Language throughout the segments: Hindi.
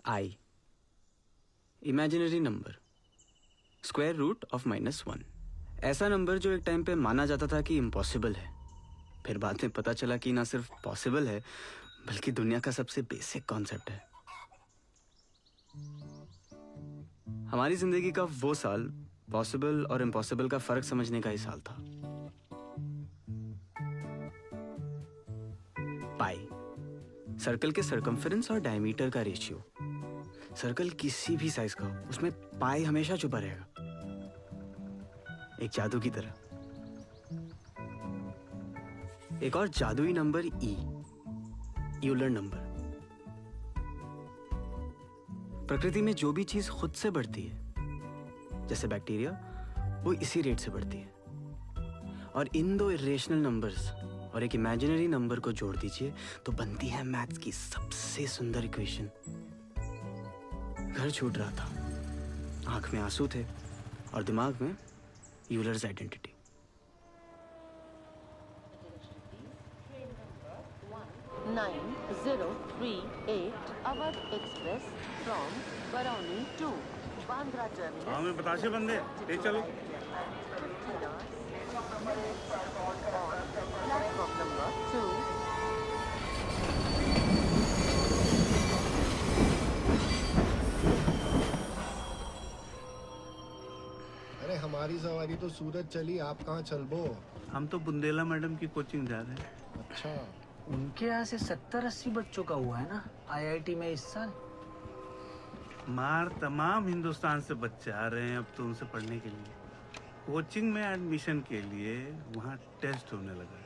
I, imaginary number, square root of -1। ऐसा नंबर जो एक टाइम पे माना जाता था कि इम्पॉसिबल है, फिर बाद में पता चला कि ना सिर्फ पॉसिबल है बल्कि दुनिया का सबसे बेसिक कॉन्सेप्ट है। हमारी जिंदगी का वो साल पॉसिबल और इम्पॉसिबल का फर्क समझने का ही साल था। पाई, सर्कल के सर्कम्फरेंस और डायमीटर का रेशियो। सर्कल किसी भी साइज का हो, उसमें पाई हमेशा छुपा रहेगा, एक जादू की तरह। एक और जादुई नंबर ई, यूलर नंबर। प्रकृति में जो भी चीज खुद से बढ़ती है, जैसे बैक्टीरिया, वो इसी रेट से बढ़ती है। और इन दो इरेशनल नंबर्स और एक इमेजिनरी नंबर को जोड़ दीजिए तो बनती है मैथ्स की सबसे सुंदर इक्वेशन। घर छूट रहा था, आंख में आंसू थे और दिमाग में Euler's identity. Train number 9038 Awadh Express from Barauni to Bandra Terminus. हाँ मैं बताशे बंदे ले चलो। Platform number 2. अरे हमारी सवारी तो सूरत चली, आप कहाँ चलबो? हम तो बुंदेला मैडम की कोचिंग जा रहे हैं। अच्छा, उनके यहाँ से 70-80 बच्चों का हुआ है ना IIT में इस साल। मार तमाम हिंदुस्तान से बच्चे आ रहे हैं अब तो उनसे पढ़ने के लिए। कोचिंग में एडमिशन के लिए वहाँ टेस्ट होने लगा है।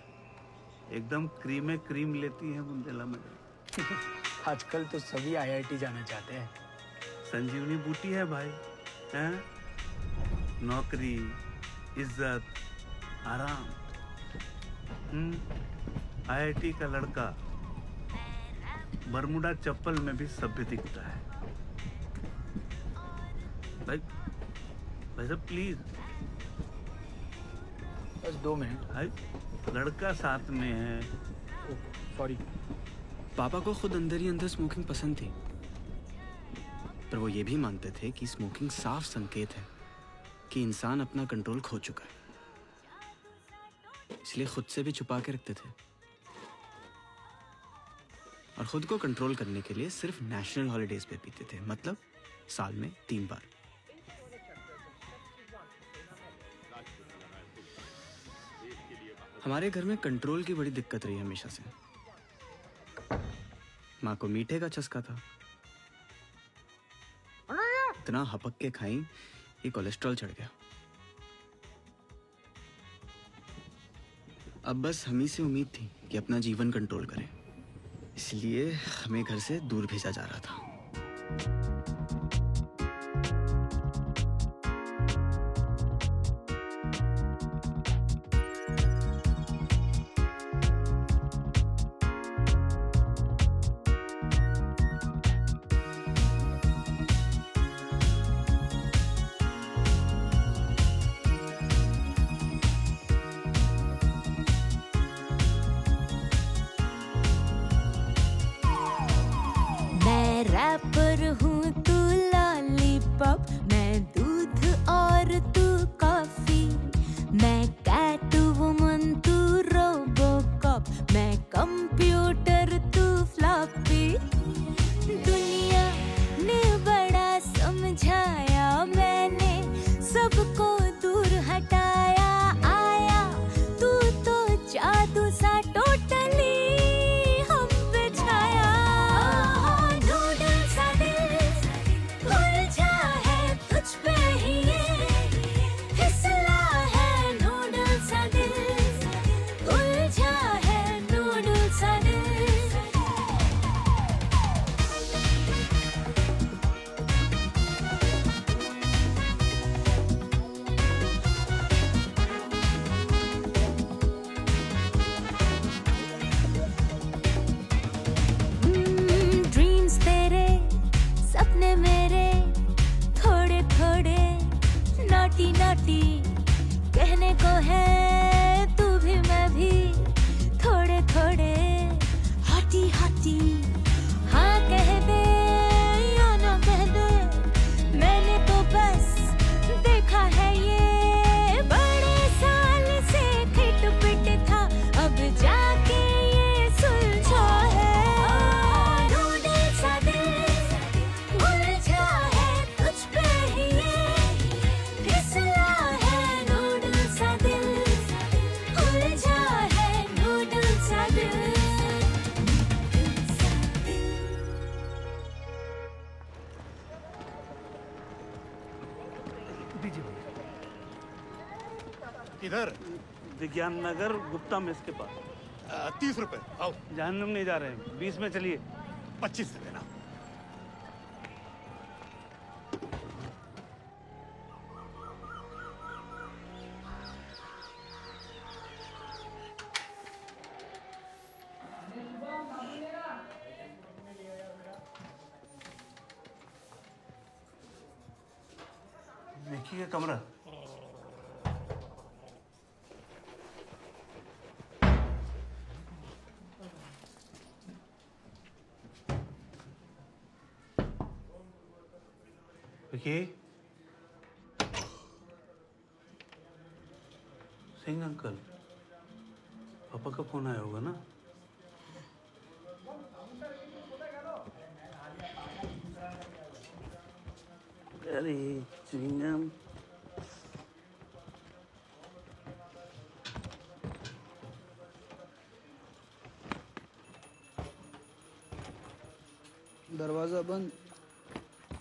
एकदम क्रीम लेती हैं बुंदेला मैडम। आजकल तो सभी IIT जाना चाहते हैं। संजीवनी बूटी है भाई, हैं? नौकरी, इज्जत, आराम। IIT का लड़का बरमुडा चप्पल में भी सभ्य दिखता है। भाई साहब प्लीज। बस 2 मिनट। भाई लड़का साथ में है। सॉरी। पापा को खुद अंदर ही अंदर स्मोकिंग पसंद थी, पर वो ये भी मानते थे कि स्मोकिंग साफ संकेत है कि इंसान अपना कंट्रोल खो चुका है, इसलिए खुद से भी छुपा के रखते थे। और खुद को कंट्रोल करने के लिए सिर्फ नेशनल हॉलिडेज पे पीते थे, मतलब साल में 3 बार। हमारे घर में कंट्रोल की बड़ी दिक्कत रही हमेशा से। माँ को मीठे का चस्का था, इतना हपक के खाई कि कोलेस्ट्रॉल चढ़ गया। अब बस हम ही से उम्मीद थी कि अपना जीवन कंट्रोल करें, इसलिए हमें घर से दूर भेजा जा रहा था। रैपर हूँ तू लॉलीपॉप, मैं दूध और तू कॉफी, मैं कैट वुमन तू रोबोकॉप, मैं कंप्यूटर तू फ्लॉपी। दुनिया ने बड़ा समझाया, मैंने सबको दूर हटाया। आया तू तो जादू सा टोटली दीजिए भैया। किधर? विज्ञान नगर गुप्ता मेस के पास। 30 रुपए। आओ। जहन्नुम नहीं जा रहे हैं, 20 में चलिए। 25 से देना। देखिए कमरा। विकी सिंह अंकल, पापा का फोन आया होगा ना? अरे चिंगम, दरवाजा बंद।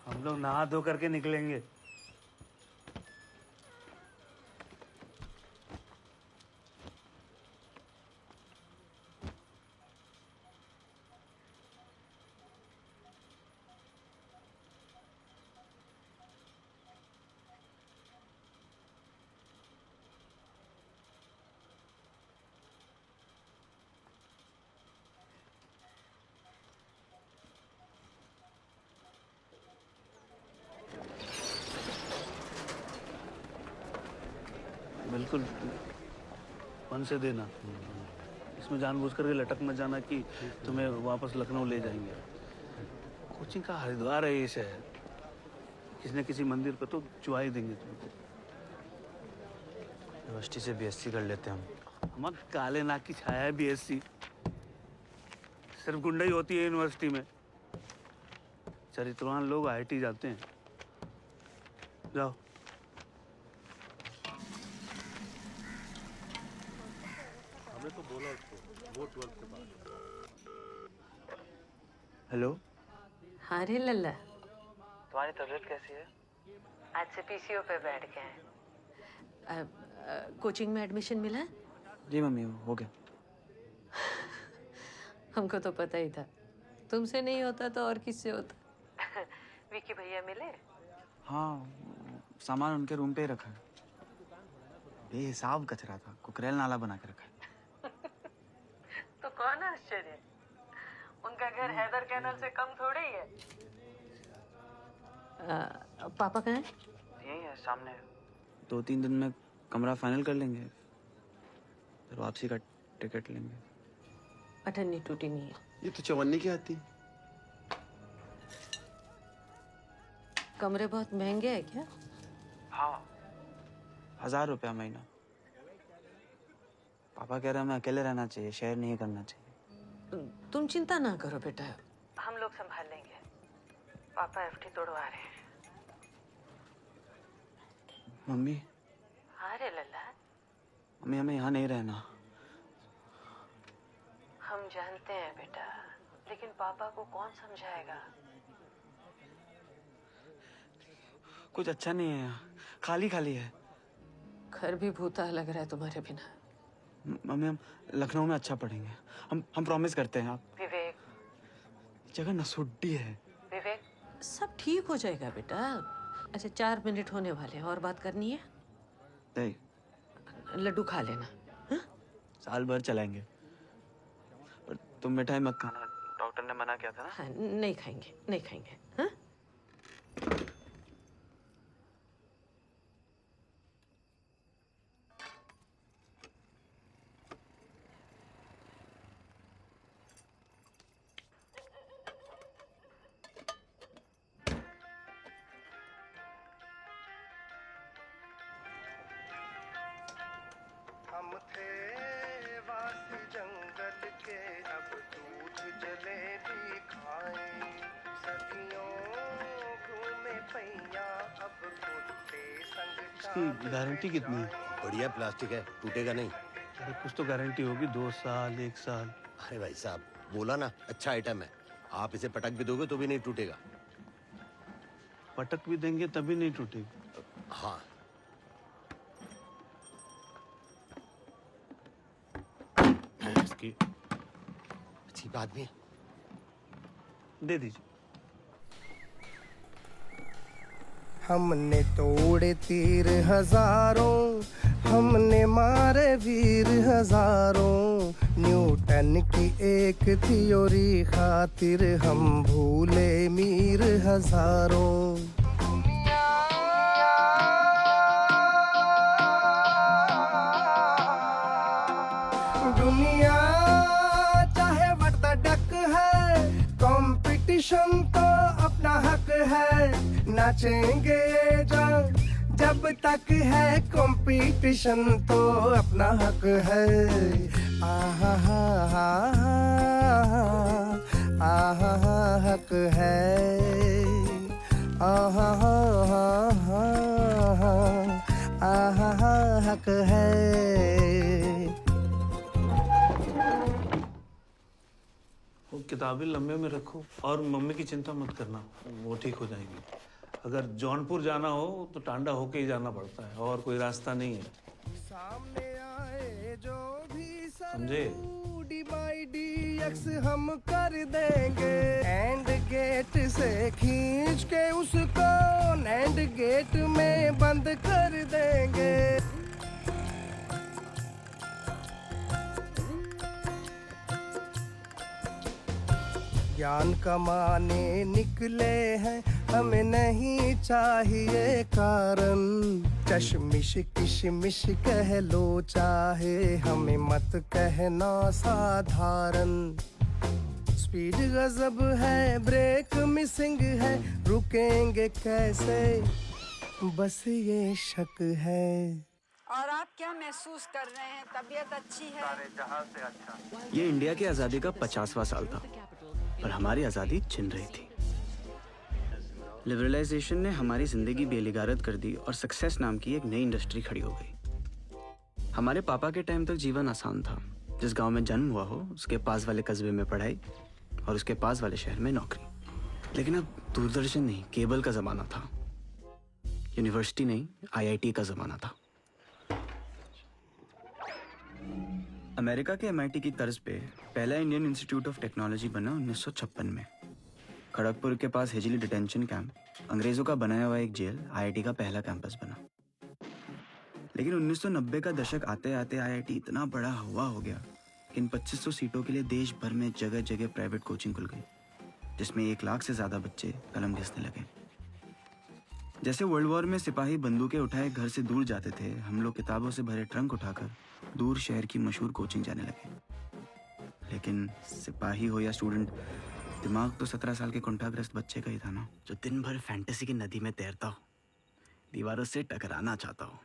हम लोग नहा धो करके निकलेंगे। बिल्कुल मन से देना। इसमें जानबूझ करके लटक मत जाना कि तुम्हें वापस लखनऊ ले जाएंगे। कोचिंग का हरिद्वार है ये शहर, किसी न किसी मंदिर पे तो चुआ ही देंगे तुमको। यूनिवर्सिटी से बीएससी कर लेते हैं हम। हम काले नाक की छाया है बीएससी। सिर्फ गुंडाई होती है यूनिवर्सिटी में। चरित्रवान लोग आईआईटी जाते हैं। जाओ। हमने तो बोला उसको वो 12th के बाद। हेलो, हाँ रे लल्ला, तुम्हारी तबीयत कैसी है? आज से पीसीओ पे बैठ गए हैं। कोचिंग में एडमिशन मिला? जी मम्मी, हो गया। हमको तो पता ही था, तुमसे नहीं होता तो और किससे होता। विकी भैया मिले? हाँ, सामान उनके रूम पे ही रखा है। बेहिसाब कचरा था, कुकरेल नाला बना के रखा है। तो कौन आश्चर्य, उनका घर हैदर कैनल से कम थोड़े ही है। पापा कहाँ हैं? यही है सामने। 2-3 दिन में कमरा फाइनल कर लेंगे, फिर वापसी का टिकट लेंगे। अठन्नी टूटी नहीं है। ये तो चवन्नी की आती। कमरे बहुत महंगे हैं क्या? हाँ, 1000 रुपया महीना। पापा कह रहे हैं हमें अकेले रहना चाहिए, शेयर नहीं करना चाहिए। तुम चिंता ना करो बेटा, हम लोग संभाल लेंगे। पापा एफडी तोड़वा रहे हैं। मम्मी, हाँ रे लल्ला, मम्मी हमें यहाँ नहीं रहना। हम जानते हैं बेटा, लेकिन पापा को कौन समझाएगा? कुछ अच्छा नहीं है यहाँ, खाली खाली है। घर भी भूता लग रहा है तुम्हारे बिना। मम्मी हम लखनऊ में अच्छा पढ़ेंगे, हम प्रॉमिस करते हैं। आप विवेक, जगह नसुड्डी है। विवेक, सब ठीक हो जाएगा बेटा। अच्छा 4 मिनट होने वाले हैं, और बात करनी है? नहीं, लड्डू खा लेना। हाँ? साल भर चलाएंगे, पर तुम मिठाई मत खाना, डॉक्टर ने मना किया था ना। हाँ, नहीं खाएंगे, नहीं खाएंगे। हाँ? हम थे वासी जंगल के, अब दूध जलेबी खाएं। सदियों घूमे पैया, अब कुत्ते संग इसकी गारंटी कितनी है? बढ़िया प्लास्टिक है, टूटेगा नहीं। अरे कुछ तो गारंटी होगी, 2 साल 1 साल। अरे भाई साहब, बोला ना अच्छा आइटम है। आप इसे पटक भी दोगे तो भी नहीं टूटेगा। पटक भी देंगे तभी नहीं टूटेगी। हाँ, अजीब आदमी है। दे दीजिए। हमने तोड़े तीर हजारों, हमने मारे वीर हजारों, न्यूटन की एक थ्योरी खातिर हम भूले मीर हजारों। दुनिया चाहे व्हाट द डक है, कंपटीशन तो अपना हक है, नाचेंगे जब तक है कंपटीशन तो अपना हक है। आहा हा हा आहा हा हक है, आहा हा हा आहा हा हक है। वो किताबें लंबे में रखो और मम्मी की चिंता मत करना, वो ठीक हो जाएंगी। अगर जौनपुर जाना हो तो टांडा होके ही जाना पड़ता है, और कोई रास्ता नहीं है। सामने आए जो भी समझे? DX हम कर देंगे, एंड गेट से खींच के उसको एंड गेट में बंद कर देंगे। ज्ञान कमाने निकले हैं, हमें नहीं चाहिए कारण, चश्मिश किशमिश कह लो चाहे, हमें मत कहना साधारण। स्पीड गजब है, ब्रेक मिसिंग है, रुकेंगे कैसे बस ये शक है। और आप क्या महसूस कर रहे हैं? तबीयत अच्छी है? ये इंडिया की आज़ादी का 50वां साल था और हमारी आज़ादी छिन रही थी। लिबरलाइजेशन ने हमारी ज़िंदगी बेलिगारत कर दी और सक्सेस नाम की एक नई इंडस्ट्री खड़ी हो गई। हमारे पापा के टाइम तक जीवन आसान था। जिस गांव में जन्म हुआ हो उसके पास वाले कस्बे में पढ़ाई और उसके पास वाले शहर में नौकरी। लेकिन अब दूरदर्शन नहीं, केबल का ज़माना था। यूनिवर्सिटी नहीं, IIT का ज़माना था। अमेरिका के MIT की तर्ज पे पहला इंडियन इंस्टीट्यूट ऑफ टेक्नोलॉजी बना 1956 में। खड़गपुर के पास हिजली डिटेंशन कैंप, अंग्रेजों का बनाया हुआ एक जेल, IIT का पहला कैंपस बना। लेकिन 1990 का दशक आते आते IIT इतना बड़ा हुआ हो गया कि इन 2500 सीटों के लिए देश भर में जगह जगह प्राइवेट कोचिंग खुल गई, जिसमें 1 लाख से ज़्यादा बच्चे कलम घिसने लगे। जैसे वर्ल्ड वॉर में सिपाही बंदूकें उठाए घर से दूर जाते थे, हम लोग किताबों से भरे ट्रंक उठाकर दूर शहर की मशहूर कोचिंग जाने लगे। लेकिन सिपाही हो या स्टूडेंट, दिमाग तो 17 साल के कुंठाग्रस्त बच्चे का ही था ना, जो दिन भर फैंटेसी की नदी में तैरता हो, दीवारों से टकराना चाहता हो।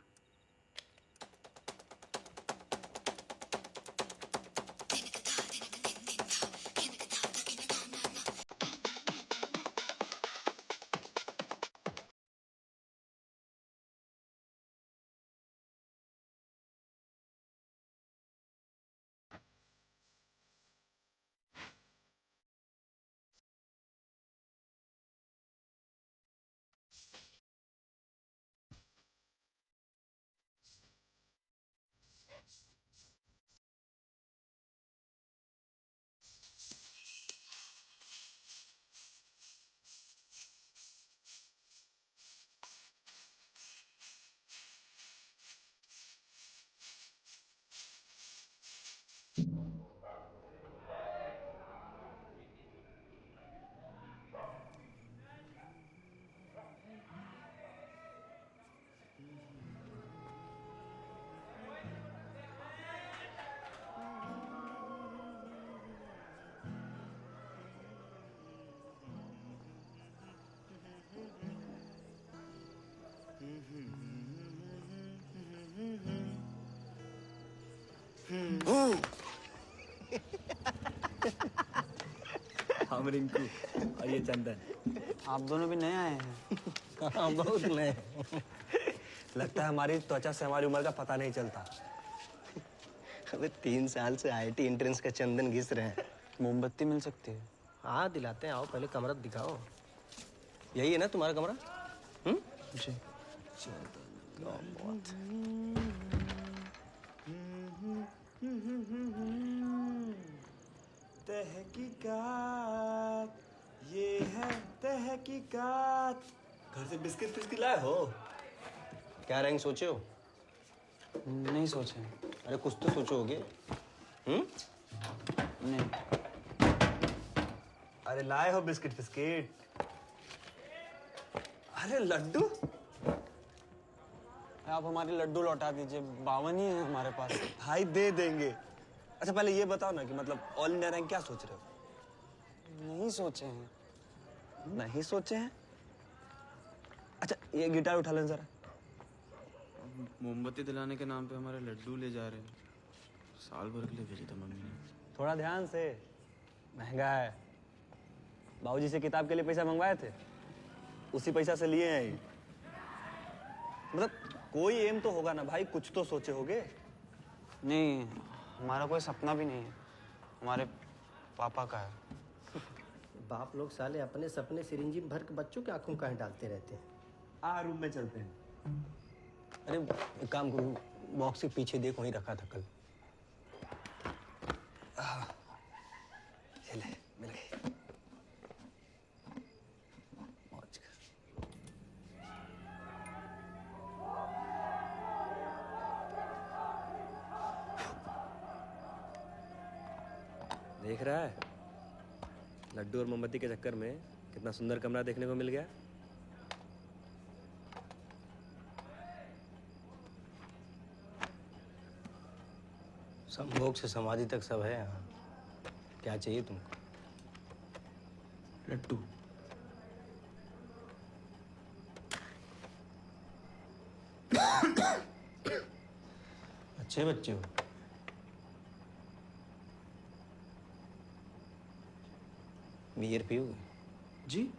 हम रिंकू और ये चंदन। आप दोनों भी नए आए हैं। हाँ, बहुत नए। लगता है हमारी त्वचा से हमारी उम्र का पता नहीं चलता। अबे 3 साल से IIT एंट्रेंस का चंदन घिस रहे हैं। मोमबत्ती मिल सकती है? हाँ दिलाते हैं, आओ पहले कमरा दिखाओ। यही है ना तुम्हारा कमरा? जी। तहकीकात, ये है तहकीकात। घर से बिस्किट फिस्किट लाए हो? क्या रैंक सोचे हो? नहीं सोचे। अरे कुछ तो सोचोगे। नहीं। अरे लाए हो बिस्किट फिस्किट? अरे लड्डू? आप हमारे लड्डू लौटा दीजिए, 52 ही है हमारे पास। भाई दे देंगे। अच्छा पहले ये बताओ ना कि मतलब ऑल इंडिया रैंक क्या सोच रहे हो? नहीं सोचे हैं। नहीं सोचे हैं? अच्छा ये गिटार उठा लें जरा। मोमबत्ती दिलाने के नाम पे हमारे लड्डू ले जा रहे हैं। साल भर के लिए भेजी था मम्मी ने। थोड़ा ध्यान से, महंगा है। बाबूजी से किताब के लिए पैसा मंगवाए थे, उसी पैसा से लिए हैं ये। मतलब कोई एम तो होगा ना भाई, कुछ तो सोचे होगे। नहीं, हमारा कोई सपना भी नहीं है, हमारे पापा का है। बाप लोग साले अपने सपने सिरिंजी में भर के बच्चों की आंखों कहीं डालते रहते हैं। रूम में चलते हैं। अरे एक काम करो, बॉक्स के पीछे देखो, वहीं रखा था कल। ये ले, मिल गई। मौज कर। देख रहा है लड्डू और मोमबत्ती के चक्कर में कितना सुंदर कमरा देखने को मिल गया। संभोग से समाधि तक सब है यहाँ। क्या चाहिए तुमको? लड्डू। अच्छे बच्चे हो। बियर पियोगे? जी।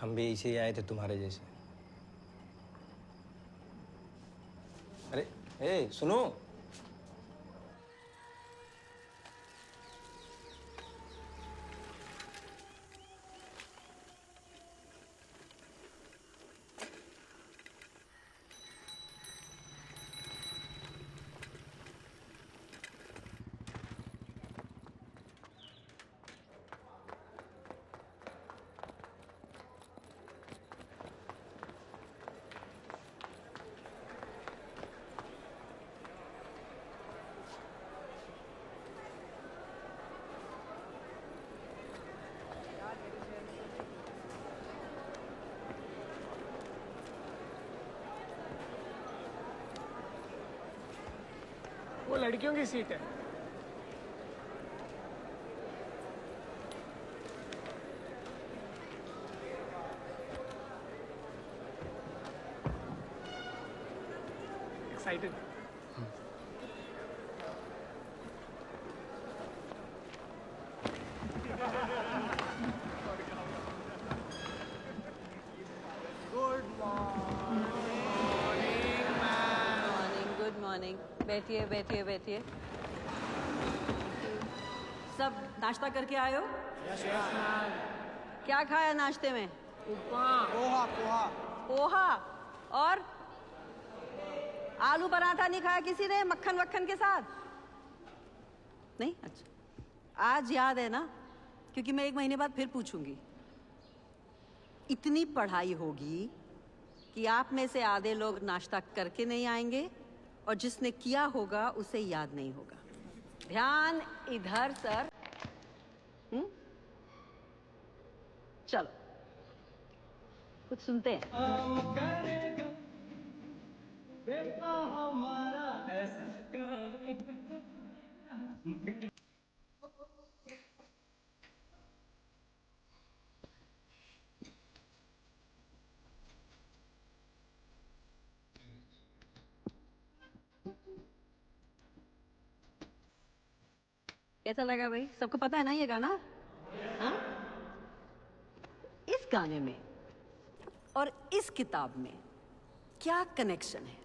हम भी ऐसे ही आए थे तुम्हारे जैसे। अरे ए सुनो, वो लड़कियों की सीट है। एक्साइटेड? Good morning. बैठिए बैठिए बैठिए। सब नाश्ता करके आए हो? क्या खाया नाश्ते में? पोहा पोहा। पोहा और आलू पराठा नहीं खाया किसी ने मक्खन वक्खन के साथ? नहीं? अच्छा आज याद है ना, क्योंकि मैं 1 महीने बाद फिर पूछूंगी। इतनी पढ़ाई होगी कि आप में से आधे लोग नाश्ता करके नहीं आएंगे और जिसने किया होगा उसे याद नहीं होगा। ध्यान इधर सर। चलो कुछ सुनते हैं। कैसा लगा भाई? सबको पता है ना ये गाना? हाँ? इस गाने में और इस किताब में क्या कनेक्शन है?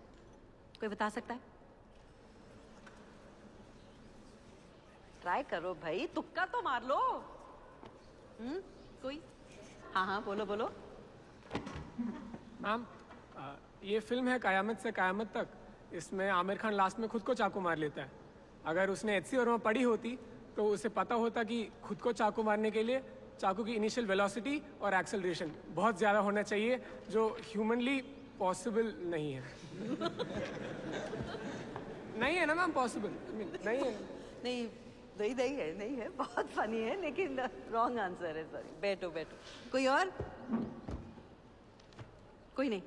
कोई बता सकता है? ट्राई करो भाई, तुक्का तो मार लो। कोई? हाँ हाँ बोलो बोलो। मैम, ये फिल्म है कयामत से कयामत तक। इसमें आमिर खान लास्ट में खुद को चाकू मार लेता है। अगर उसने एचसी वर्मा पढ़ी होती तो उसे पता होता कि खुद को चाकू मारने के लिए चाकू की इनिशियल वेलोसिटी और एक्सेलरेशन बहुत ज़्यादा होना चाहिए, जो ह्यूमनली पॉसिबल नहीं है। नहीं है ना मैम, पॉसिबल नहीं है। नहीं नहीं है, बहुत फनी है लेकिन रॉन्ग आंसर है, सॉरी। बैठो बैठो। कोई और? कोई नहीं।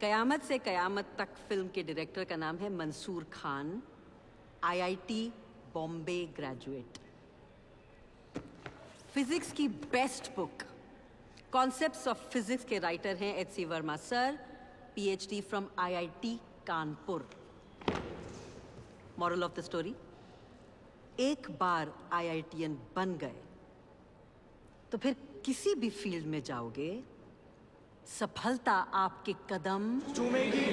कयामत से कयामत तक फिल्म के डायरेक्टर का नाम है Mansoor Khan, IIT Bombay graduate. Physics की best book concepts of physics के राइटर हैं HC Verma sir, PhD from IIT Kanpur. Moral of the story, एक बार आईआईटीएन बन गए तो फिर किसी भी फील्ड में जाओगे, सफलता आपके कदम चूमेगी।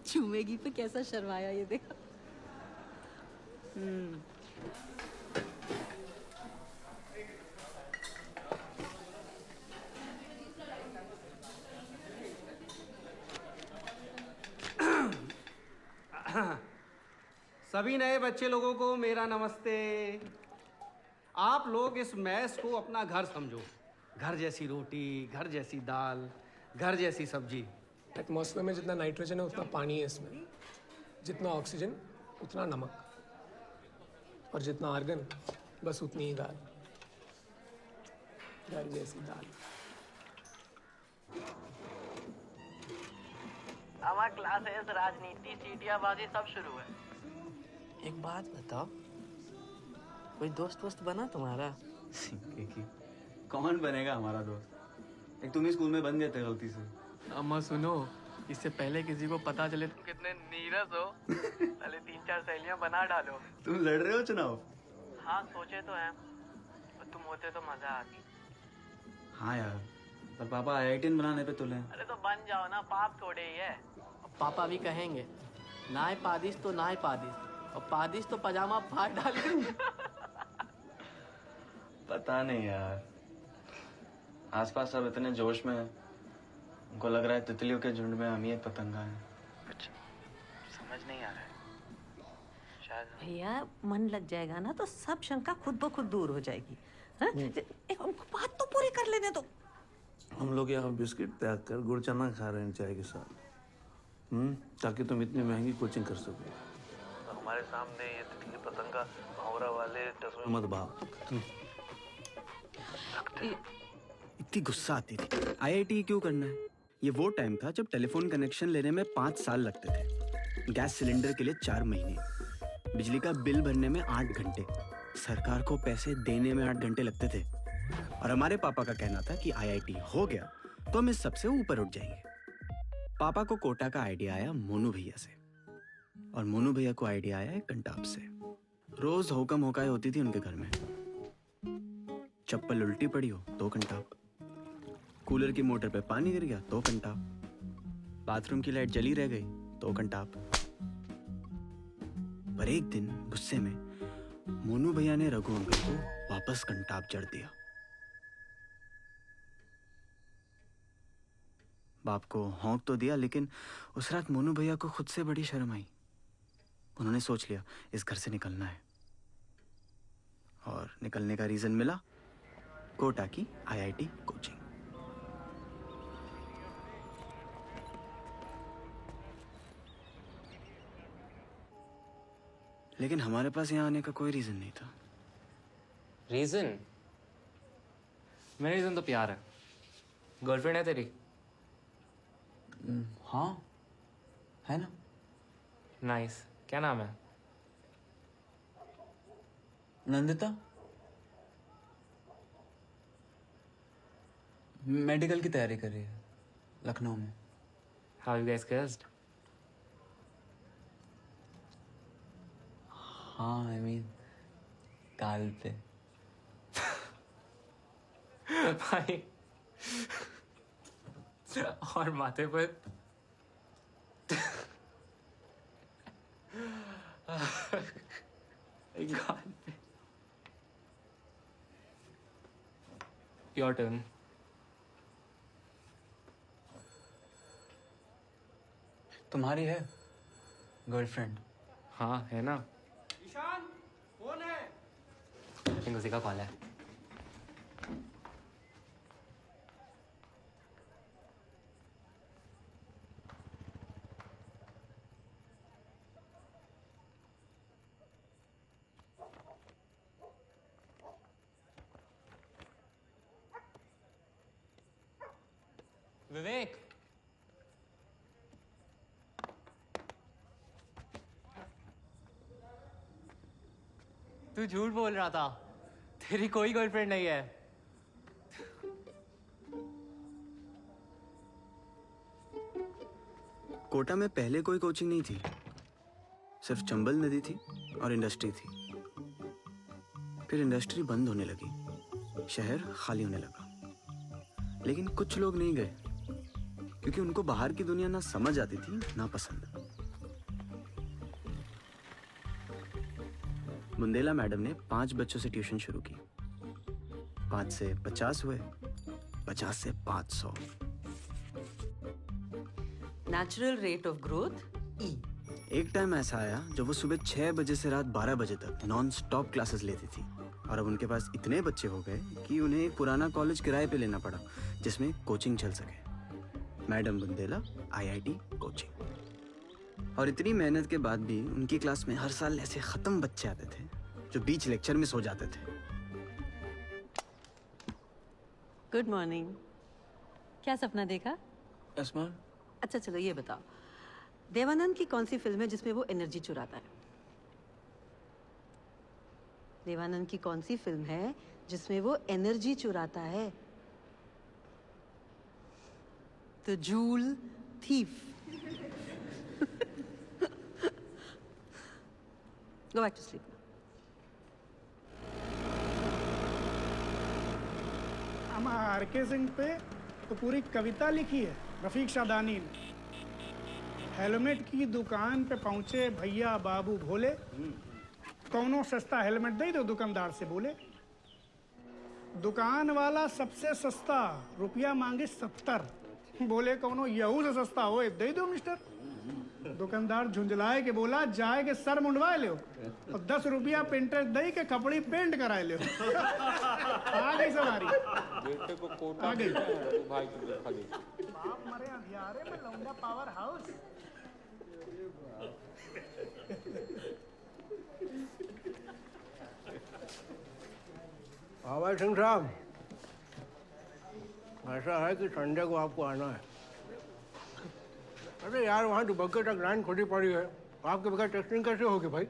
चूमेगी पे कैसा शर्माया ये देखो। सभी नए बच्चे लोगों को मेरा नमस्ते। आप लोग इस मैस को अपना घर समझो। घर जैसी रोटी, घर जैसी दाल, घर जैसी सब्जी। एटमॉस्फेयर में जितना नाइट्रोजन है उतना पानी है इसमें, जितना ऑक्सीजन उतना नमक, और जितना आर्गन बस उतनी ही दाल। घर जैसी दाल। हमारा क्लासेस, राजनीति, सीटियाबाजी सब शुरू है। एक बात बताओ, कोई दोस्त वोस्त बना तुम्हारा? कौन बनेगा हमारा दोस्त? एक तुम ही स्कूल में बन गए थे गलती से। अम्मा सुनो, इससे पहले किसी को पता चले तुम कितने नीरस हो, पहले 3-4 सहेलियां बना डालो। तुम लड़ रहे हो चुनाव? हाँ सोचे तो हैं, और तुम होते तो मजा आती। हाँ यार, पर पापा आईआईटीएन बनाने पे तुले हैं। अरे तो बन जाओ ना, पाप थोड़े ही है। पापा भी कहेंगे नाय पादिश तो नाय पादिश, और पादिश तो पजामा फाड़ डालेंगे। पता नहीं यार, आसपास सब इतने जोश में हैं, उनको लग रहा है तितलियों के झुंड में हम ही एक पतंगा है। कुछ समझ नहीं आ रहा है शायद। भैया मन लग जाएगा ना तो सब शंका खुद ब खुद दूर हो जाएगी। हाँ? एक हमको बात तो पूरी कर लेने दो। हम लोग यहाँ बिस्किट त्याग कर गुड़ चना खा रहे हैं चाय के साथ, ताकि तुम इतनी महंगी कोचिंग कर सको। हमारे सामने ये तितली पतंगा भौरा वाले मत भाग। इतनी गुस्सा आती थी। आईआईटी क्यों करना है? ये वो टाइम था जब टेलीफोन कनेक्शन लेने में 5 साल लगते थे, गैस सिलेंडर के लिए 4 महीने, बिजली का बिल भरने में 8 घंटे, सरकार को पैसे देने में 8 घंटे लगते थे। और हमारे पापा का कहना था कि आईआईटी हो गया तो हम इस सबसे ऊपर उठ जाएंगे। पापा को कोटा का आइडिया आया मोनू भैया से, और मोनू भैया को आइडिया आया एक कंटाप से। रोज होकम होकाई होती थी उनके घर में। चप्पल उल्टी पड़ी हो तो कंटाप, कूलर की मोटर पे पानी गिर गया तो कंटाप, बाथरूम की लाइट जली रह गई तो कंटाप। पर एक दिन गुस्से में मोनू भैया ने रघु अंकल को वापस कंटाप जड़ दिया। बाप को हौंक तो दिया, लेकिन उस रात मोनू भैया को खुद से बड़ी शर्म आई। उन्होंने सोच लिया इस घर से निकलना है, और निकलने का रीजन मिला, कोटा की आईआईटी कोचिंग। लेकिन हमारे पास यहाँ आने का कोई रीजन नहीं था। रीजन? मेरा रीजन तो प्यार है। गर्लफ्रेंड है तेरी? हाँ है ना। नाइस। क्या नाम है? नंदिता। मेडिकल की तैयारी कर रही है लखनऊ में। How you guys kissed? हाँ आई मीन काल पे। भाई और माथे पर गाल पे। Your turn. तुम्हारी है गर्लफ्रेंड? हाँ है ना। ईशान कौन है? लेकिन उसी का कॉल है। विवेक, तू झूठ बोल रहा था। तेरी कोई गर्लफ्रेंड नहीं है। कोटा में पहले कोई कोचिंग नहीं थी, सिर्फ चंबल नदी थी और इंडस्ट्री थी। फिर इंडस्ट्री बंद होने लगी, शहर खाली होने लगा। लेकिन कुछ लोग नहीं गए क्योंकि उनको बाहर की दुनिया ना समझ आती थी ना पसंद। बुंदेला मैडम ने 5 बच्चों से ट्यूशन शुरू की। 5 से 50 हुए, 50 से 500। Natural rate of growth E। एक टाइम ऐसा आया जब वो सुबह 6 बजे से रात 12 बजे तक नॉन स्टॉप क्लासेस लेती थी। और अब उनके पास इतने बच्चे हो गए कि उन्हें एक पुराना कॉलेज किराए पे लेना पड़ा जिसमें कोचिंग चल सके। Madam Bundela IIT coaching. और इतनी मेहनत के बाद भी उनकी क्लास में हर साल ऐसे खत्म बच्चे आते थे जो बीच लेक्चर में सो जाते थे। Good morning. क्या सपना देखा? अस्मा, अच्छा चलो ये बताओ, देवानंद की कौन सी फिल्म है जिसमें वो एनर्जी चुराता है? देवानंद की कौन सी फिल्म है जिसमें वो एनर्जी चुराता है? The joule thief. Go back to sleep. RK Singh पे तो पूरी कविता लिखी है रफीक शादानी ने। हेलमेट की दुकान पे पहुंचे भैया बाबू भोले, कौनो सस्ता हेलमेट दे दो दुकानदार से बोले। दुकान वाला सबसे सस्ता रुपया मांगे 70, बोले कौनो यहू से सस्ता हो दे दो मिस्टर। दुकानदार झुंझलाए के बोला जाए के सर मुंडवाए लो और 10 रुपया पेंटर दे के कपड़ी पेंट कराए लो। आ गई सवारी। बेटे को कोटा आ गई। तो भाई को देखा गई। बाप मरे अंधियारे में लौंडा पावर हाउस। हाँ भाई सिंह साहब, ऐसा है कि संडे को आपको आना है। अरे यार वहाँ दुबग्गे तक लाइन खुदी पड़ी है, आपके बगैर टेस्टिंग कैसे होगी भाई?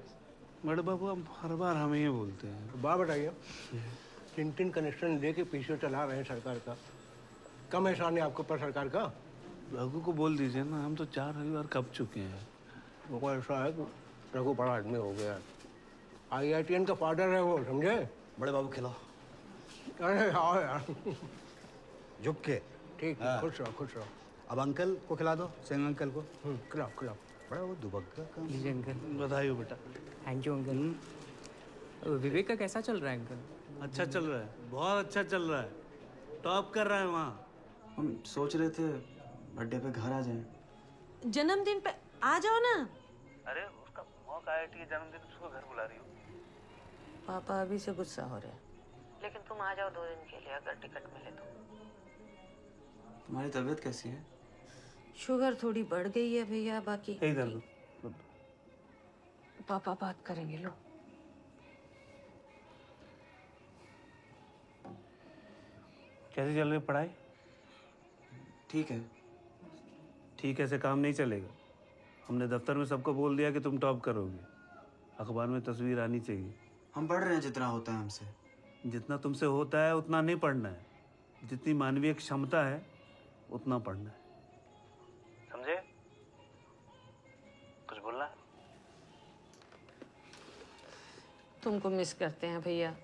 बड़े बाबू हम हर बार हमें ही बोलते हैं। बात बताइए, 3 कनेक्शन लेके पीछे चला रहे हैं सरकार का, कम एहसान है आपके ऊपर सरकार का? रघु को बोल दीजिए ना, हम तो 4 रविवार कब चुके हैं। वो ऐसा है कि रघु बड़ा आदमी हो गया, IITN का फादर है वो, समझे? बड़े बाबू खिलाओ। अरे आओ यार, झुक के। ठीक है, खुश रहो खुश रहो। अब अंकल को खिला दो, सिंह अंकल को। खिलाओ खिलाओ। बड़ा वो दुबग्गा का। लीजिए अंकल। बधाई हो बेटा। Thank you uncle. विवेक का कैसा चल रहा है अंकल? अच्छा चल रहा है, बहुत अच्छा चल रहा है, टॉप कर रहा है वहाँ। हम सोच रहे थे बर्थडे पे घर आ जाएं। जन्मदिन पे आ जाओ ना। अरे उसका मौका IIT के जन्मदिन उसको घर बुला रही हो। पापा अभी से गुस्सा हो रहे हैं, लेकिन तुम आ जाओ 2 दिन के लिए अगर टिकट मिले तो। तुम्हारी तबीयत कैसी है? शुगर थोड़ी बढ़ गई है भैया, बाकी इधर लो। पापा बात करेंगे। लो कैसे चल रही है पढ़ाई? ठीक है। ठीक है, से काम नहीं चलेगा। हमने दफ्तर में सबको बोल दिया कि तुम टॉप करोगे, अखबार में तस्वीर आनी चाहिए। हम पढ़ रहे हैं जितना होता है हमसे। जितना तुमसे होता है उतना नहीं पढ़ना है, जितनी मानवीय क्षमता है उतना पढ़ना है। समझे? कुछ बोलना? तुमको मिस करते हैं भैया।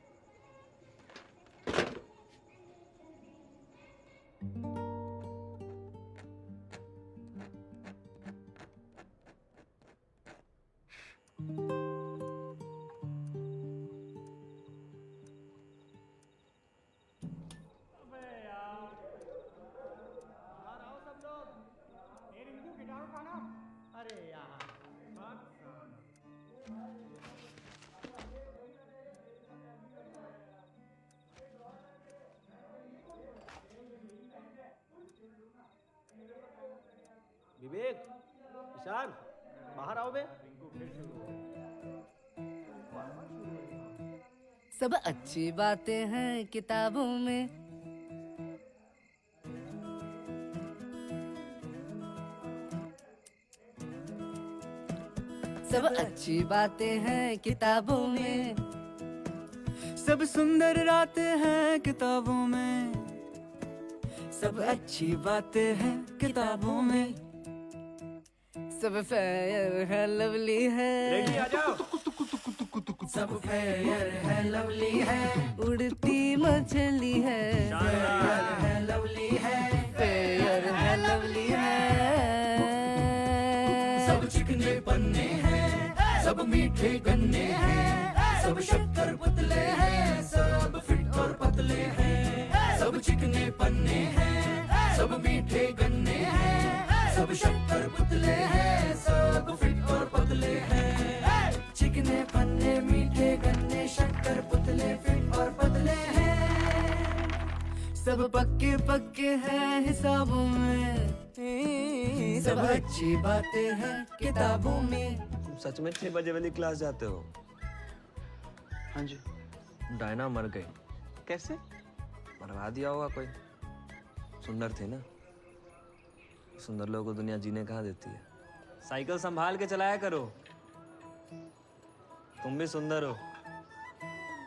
विवेक, ईशान, बाहर आओ बे। सब अच्छी बातें हैं किताबों में, सब अच्छी बातें हैं किताबों में, सब सुंदर रातें हैं किताबों में, सब अच्छी बातें हैं किताबों में, सब फेयर है लवली है, रेडी आ जाओ। सब फेयर है लवली है, उड़ती मछली है, फेयर है लवली है, फेयर है लवली है, सब चिकने पन्ने हैं, सब मीठे गन्ने हैं, सब शक्कर पुतले हैं, सब फिट और पतले हैं, सब चिकने पन्ने हैं, सब मीठे गन्ने हैं, सब शक्कर पुतले हैं, सब फिट और पतले हैं, चिकने पन्ने मीठे गन्ने शक्कर पुतले फिट और पतले हैं, सब पक्के पक्के हैं हिसाबों में, सब अच्छी बातें हैं किताबों में। तुम सच में 6 बजे वाली क्लास जाते हो? हाँ जी। डायना मर गई। कैसे? मरवा दिया होगा कोई। सुंदर थे ना, सुंदर लोगों को दुनिया जीने कहाँ देती है। साइकिल संभाल के चलाया करो, तुम भी सुंदर हो।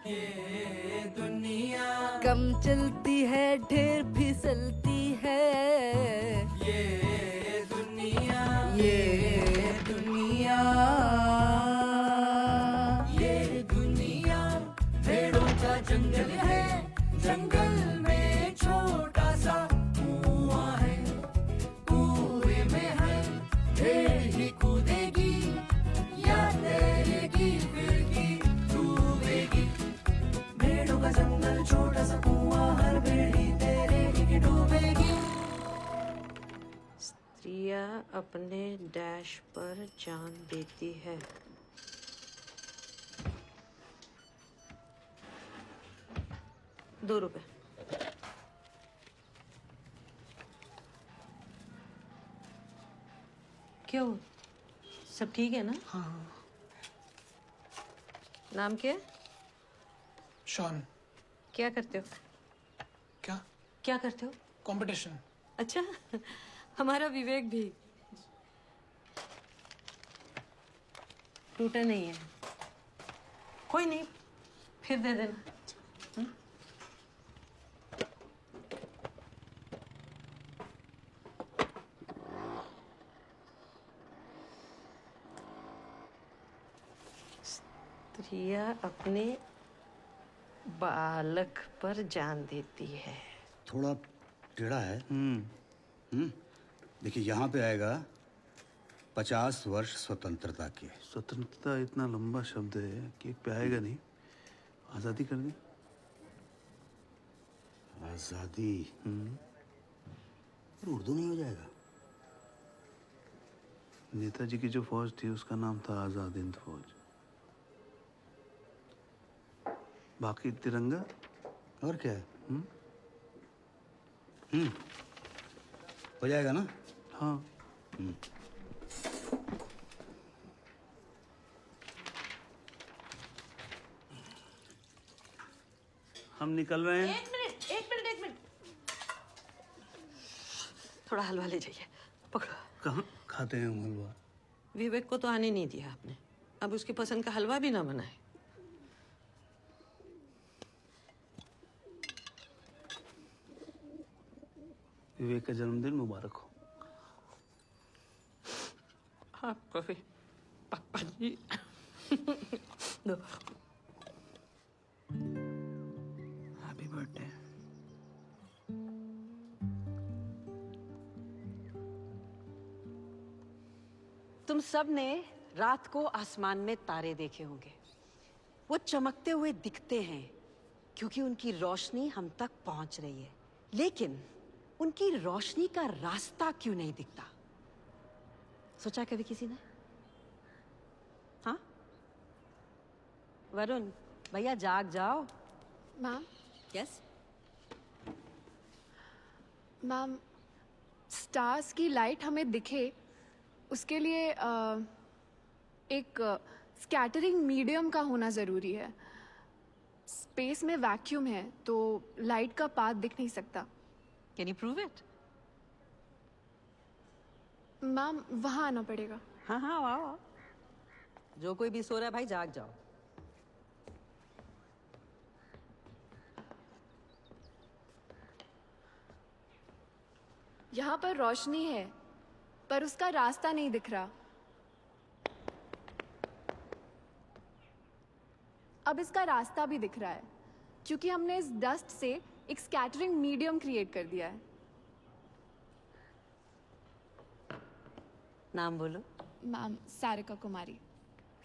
ये दुनिया कम चलती है ढेर फिसलती है, ये दुनिया ये दुनिया, ये दुनिया भेड़ों का जंगल है, जंगल में छोटा सा कुआं है, कुएं में है भेड़ ही कूदेगी या तैरेगी फिर की डूबेगी, भेड़ों का जंगल छोटा सा कुआं, हर भेड़ ही तैरेगी कि डूबेगी। स्त्रियां अपने डैश पर जान देती है। ₹2। क्यों, सब ठीक है ना? हाँ। नाम क्या है? शॉन। क्या करते हो? क्या? क्या करते हो? कंपटीशन। अच्छा, हमारा विवेक भी। टूटा नहीं है, कोई नहीं, फिर दे देना। स्त्रियां अपने बालक पर जान देती है। थोड़ा टेढ़ा है। देखिए यहाँ पे आएगा 50 वर्ष स्वतंत्रता के। स्वतंत्रता इतना लंबा शब्द है कि एक पे आएगा नहीं। आज़ादी कर दी। आज़ादी। पर उर्दू नहीं हो जाएगा। नेताजी की जो फौज थी उसका नाम था आज़ाद हिंद फौज। बाकी तिरंगा और क्या है? हो जाएगा ना? हाँ। हम निकल रहे हैं। एक मिनट। थोड़ा हलवा ले जाइए, पकड़ो। कहाँ खाते हैं हम हलवा? विवेक को तो आने नहीं दिया आपने, अब उसकी पसंद का हलवा भी ना बनाए। विवेक का जन्मदिन मुबारक हो। आपको भी पापा जी। दो। Happy birthday. तुम सब ने रात को आसमान में तारे देखे होंगे। वो चमकते हुए दिखते हैं क्योंकि उनकी रोशनी हम तक पहुंच रही है, लेकिन उनकी रोशनी का रास्ता क्यों नहीं दिखता? सोचा कभी किसी ने? हाँ वरुण भैया, जाग जाओ। मैम। यस मैम, स्टार्स की लाइट हमें दिखे उसके लिए एक स्कैटरिंग मीडियम का होना ज़रूरी है। स्पेस में वैक्यूम है तो लाइट का पाथ दिख नहीं सकता। Can you prove it? Ma'am वहाँ आना पड़ेगा। हाँ हाँ आओ। जो कोई भी सो रहा है भाई जाग जाओ। यहाँ पर रोशनी है पर उसका रास्ता नहीं दिख रहा। अब इसका रास्ता भी दिख रहा है क्योंकि हमने इस डस्ट से एक स्कैटरिंग मीडियम क्रिएट कर दिया है। नाम बोलो। मैम सारिका कुमारी।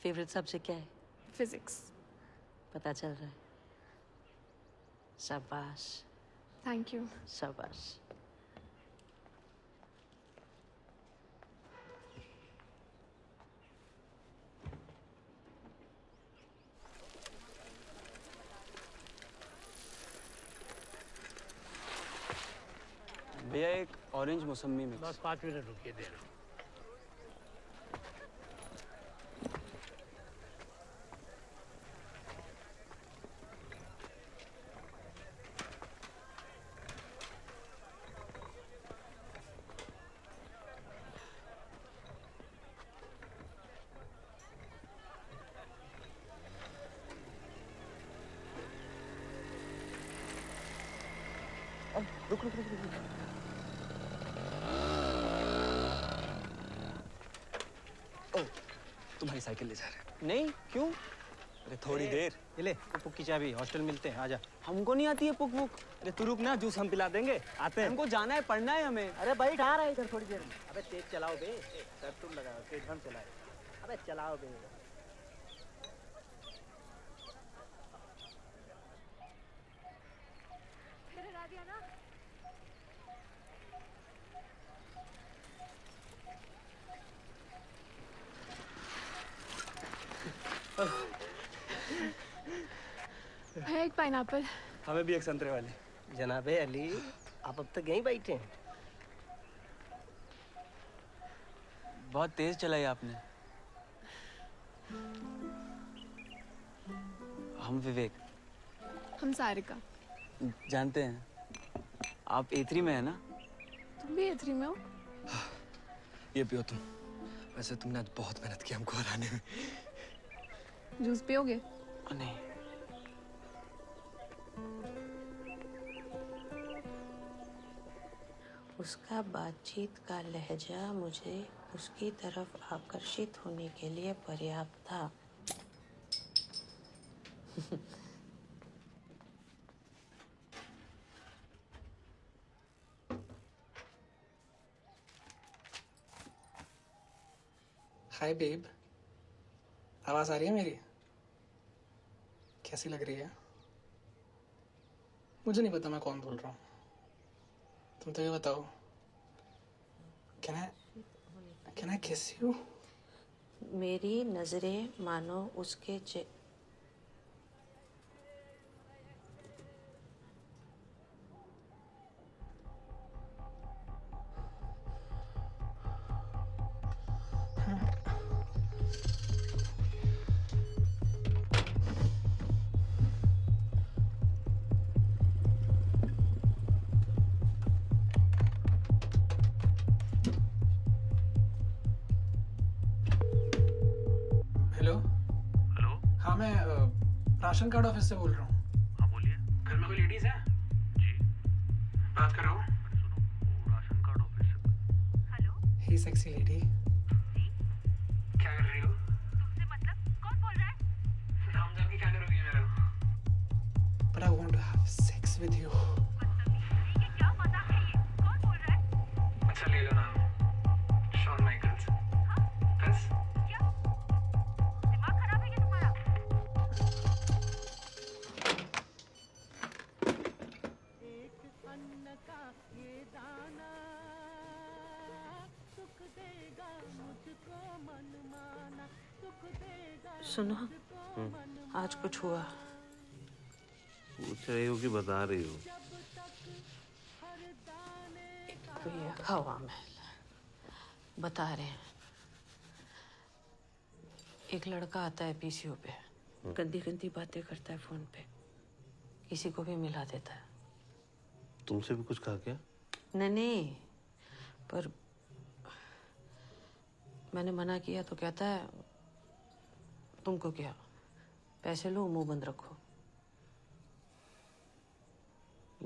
फेवरेट सब्जेक्ट क्या है? फिजिक्स। पता चल रहा है। शाबाश। Thank you. शाबाश। भैया एक ऑरेंज मौसमी मिक्स। बस 5 मिनट रुकिए, दे रहा हूँ। रुक रुक रुक रुक। तुम्हारी साइकिल ले जा रहे। नहीं क्यों? अरे थोड़ी देर। ये ले पुक की चाबी, हॉस्टल मिलते हैं, आजा। हमको नहीं आती है पुक पुक। अरे तू रुक ना, जूस हम पिला देंगे। आते हैं। हमको जाना है, पढ़ना है हमें। अरे बैठ आ रहा है इधर थोड़ी देर में। अबे तेज चलाओ बे। सर तुम लगाओ, तेज हम चलाए। अबे चलाओ बे। है एक पाइनएप्पल। हमें भी एक संतरे वाली। जनाबे अली, आप अब तक यहीं बैठे हैं? बहुत तेज चलाई आपने। हम विवेक। हम सारिका। जानते हैं। आप A3 में है ना? तुम भी A3 में हो? ये पियो तुम। वैसे तुमने आज बहुत मेहनत की हमको हराने में। जूस पियोगे? नहीं। उसका बातचीत का लहजा मुझे उसकी तरफ आकर्षित होने के लिए पर्याप्त था। हाय बेब, आवाज आ रही है मेरी? कैसी लग रही है? मुझे नहीं पता मैं कौन बोल रहा हूँ, तुम तो ये बताओ। Can I kiss you? मेरी नजरें मानो उसके राशन कार्ड ऑफिस से बोल रहा हूँ। हाँ बोलिए। घर में कोई लेडीज है? जी। बात कर रहा हूँ। सुनो, वो राशन कार्ड ऑफिस से। हेलो। हे सेक्सी लेडी। क्या कर रही हो? तुमसे मतलब कौन बोल रहा है? नाम जान के क्या करोगी मेरा? But I want to have sex with you. ये क्या मजाक है ये? कौन बोल रहा है? अच्छा ले लो नाम। Shawn Michaels. बस। क्या? दिमाग खराब है क्या तुम्हारा? सुनो, आज कुछ हुआ? पूछ रही हो कि बता रही हो? तो ये हवा महल बता रहे हैं। एक लड़का आता है पीसीओ पे, गंदी गंदी बातें करता है फोन पे, किसी को भी मिला देता है। तुमसे भी कुछ कहा क्या? नहीं, पर मैंने मना किया तो कहता है तुमको क्या, पैसे लो मुंह बंद रखो।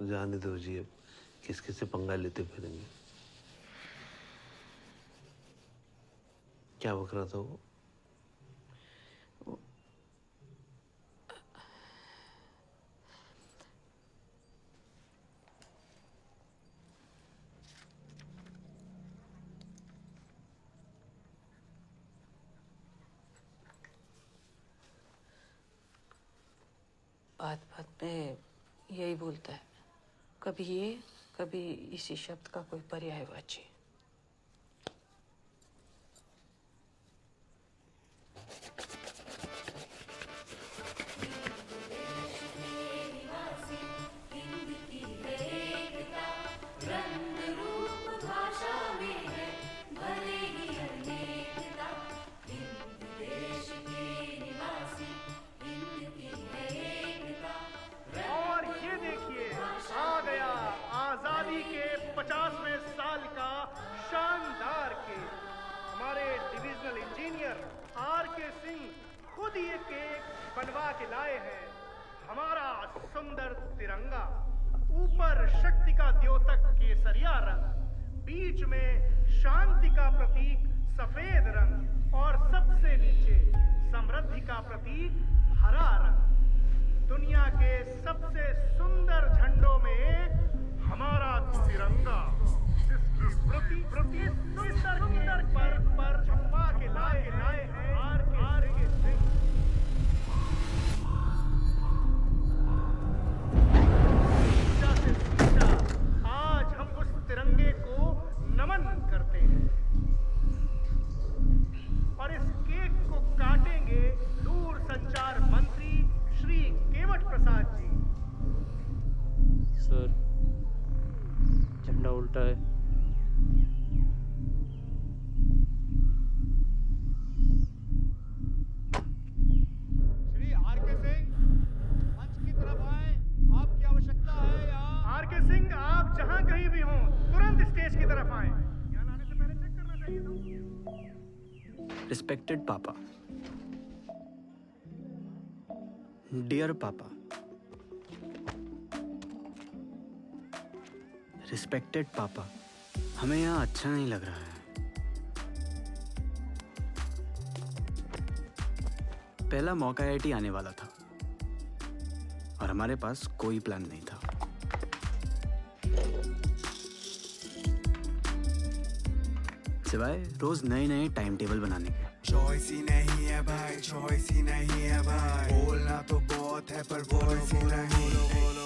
जाने दो जी, अब किस किस से पंगा लेते फिरेंगे। क्या बक रहा था वो? बात बात पे यही बोलता है, कभी ये कभी इसी शब्द का कोई पर्यायवाची। और ये देखिए आ गया आजादी के 50वें साल का शानदार केक। हमारे डिविजनल इंजीनियर आर.के. सिंह खुद ये केक बनवा के लाए हैं। हमारा सुंदर तिरंगा, ऊपर शक्ति का द्योतक केसरिया रंग, बीच में शांति का प्रतीक सफेद रंग और सबसे नीचे समृद्धि का प्रतीक हरा रंग। दुनिया के सबसे सुंदर झंडों में एक हमारा तिरंगा, जिसकी प्रति सुंदर पर छपा के लाए हैं आर.के. सिंह। सच्चा से सच्चा आज हम उस तिरंगे को नमन करते हैं और इस केक को काटेंगे दूर संचार मंत्री श्री केवट प्रसाद जी। सर, झंडा उल्टा है। श्री आर.के. सिंह मंच की तरफ आए, आपकी आवश्यकता है यहाँ। आर.के. सिंह आप जहाँ कहीं भी हों तुरंत स्टेज की तरफ आए। यहाँ आने से पहले चेक करना चाहिए था। Respected Papa, Dear Papa, Respected Papa, हमें यहाँ अच्छा नहीं लग रहा है। पहला मौका IIT आने वाला था और हमारे पास कोई प्लान नहीं था। सिवाय रोज नए नए टाइम टेबल बनाने के। चॉइस ही नहीं है भाई, चॉइस ही नहीं है भाई, बोलना तो बहुत है पर वॉइस ही नहीं।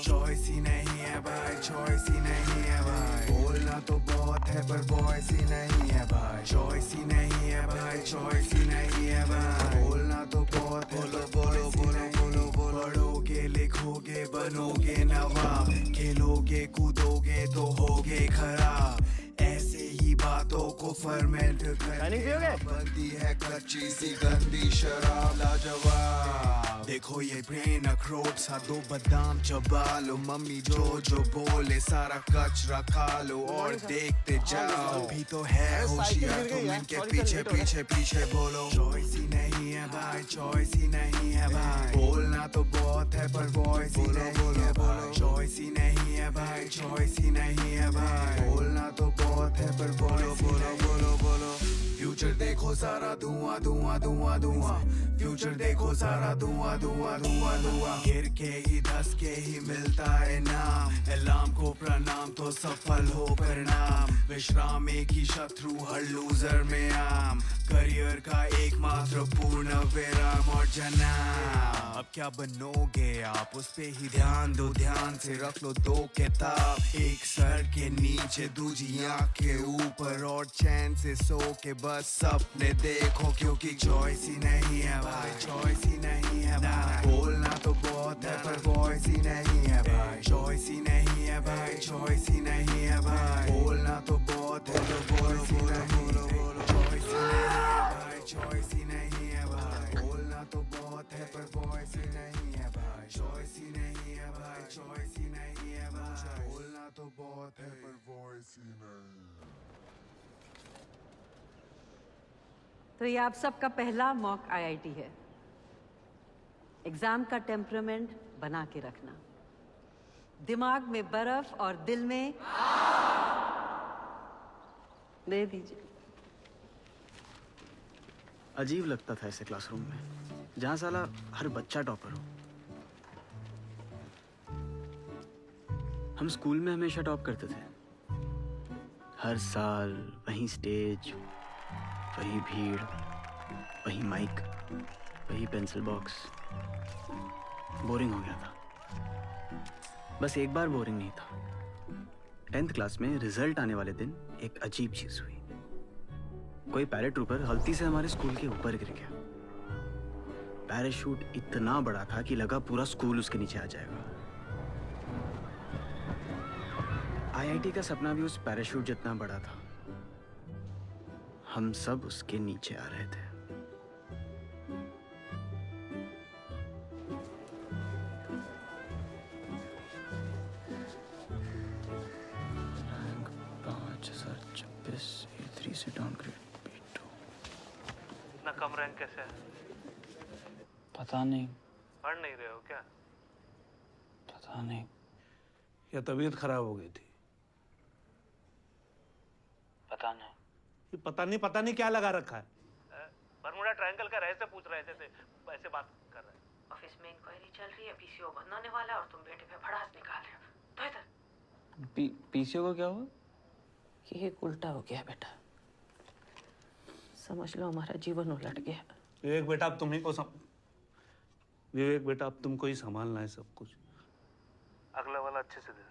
चॉइस ही नहीं है भाई, चॉइस ही नहीं है भाई, बोलना तो बहुत है पर वॉइस ही नहीं है भाई। चॉइस ही नहीं है भाई, चॉइस ही नहीं है भाई, बोलना तो बहुत है पर बोलो बोलो बोलो बोलो। पढ़ोगे लिखोगे बनोगे नवाब, खेलोगे कूदोगे तो होगे खराब। ऐसे ही बातों को फर्मेंट करके बनती है कच्ची सी गंदी शराब लाजवाब। देखो ये ब्रेन अखरोट सा, दो बादाम चबा लो, मम्मी जो बोले सारा कचरा खा लो और देखते जाओ। भी तो है होशियार तुम इनके पीछे पीछे पीछे बोलो। चॉइस ही नहीं है भाई, चॉइस ही नहीं है भाई, बोलना तो बहुत है पर वॉइस ही नहीं है भाई। चॉइस ही नहीं है भाई, चॉइस ही नहीं है भाई, बोलना तो बहुत है पर बोलो बोलो बोलो बोलो। फ्यूचर देखो सारा धुआं धुआं धुआं धुआं, फ्यूचर देखो सारा धुआं धुआं धुआं धुआं। गिर के ही धस के ही मिलता है नाम, अलार्म को प्रणाम तो सफल हो परिणाम। विश्राम एक ही शत्रु हर लूजर में आम, करियर का एकमात्र पूर्ण विराम और जनाब। अब क्या बनोगे आप उस पे ही ध्यान दो, ध्यान से रख लो दो किताब, एक सर के नीचे दूसरी आँख के ऊपर, और चैन से सो के बस सपने देखो। क्योंकि चॉइस ही नहीं है भाई, चॉइस ही नहीं है भाई, बोलना तो बहुत बहुत है पर वॉइस ही नहीं है भाई चॉइस ही नहीं है भाई चॉइस ही नहीं है भाई बोलना तो बहुत है तो वॉइस ही नहीं चॉइस ही नहीं है भाई चॉइस ही नहीं है भाई बोलना तो बहुत है पर वॉइस ही नहीं है भाई चॉइस ही नहीं है भाई चॉइस ही नहीं है भाई बोलना तो बहुत है पर वॉइस ही नहीं। तो ये आप सबका पहला मॉक आईआईटी है। एग्जाम का टेम्परामेंट बना के रखना, दिमाग में बर्फ और दिल में दे दीजिए। अजीब लगता था ऐसे क्लासरूम में जहां साला हर बच्चा टॉपर हो। हम स्कूल में हमेशा टॉप करते थे, हर साल वही स्टेज, वही भीड़, वही माइक, वही पेंसिल बॉक्स। बोरिंग हो गया था। बस एक बार बोरिंग नहीं था। 10th क्लास में रिजल्ट आने वाले दिन एक अजीब चीज हुई। कोई पैराट्रूपर गलती से हमारे स्कूल के ऊपर गिर गया। पैराशूट इतना बड़ा था कि लगा पूरा स्कूल उसके नीचे आ जाएगा। आईआईटी का सपना भी उस पैराशूट जितना बड़ा था। हम सब उसके नीचे आ रहे थे। रैंक 5026 A3 से डाउनग्रेड B2। इतना कम रैंक कैसे है? पता नहीं। पढ़ नहीं रहे हो क्या? पता नहीं। या तबीयत खराब हो गई थी? पता नहीं। ये पता नहीं क्या लगा रखा है। बरमुडा ट्रायंगल का रहस्य पूछ रहे थे, ऐसे बात कर रहे हैं। ऑफिस में इंक्वायरी चल रही है, पीसीओ बंद होने वाला है और तुम बेटे पे भड़ास निकाल रहे हो। तो इधर पीसीओ को क्या हुआ? ये एक उल्टा हो गया बेटा, समझ लो हमारा जीवन उलट गया। विवेक बेटा अब तुम्ही को विवेक बेटा अब तुमको ही संभालना है सब कुछ। अगला वाला अच्छे से दे।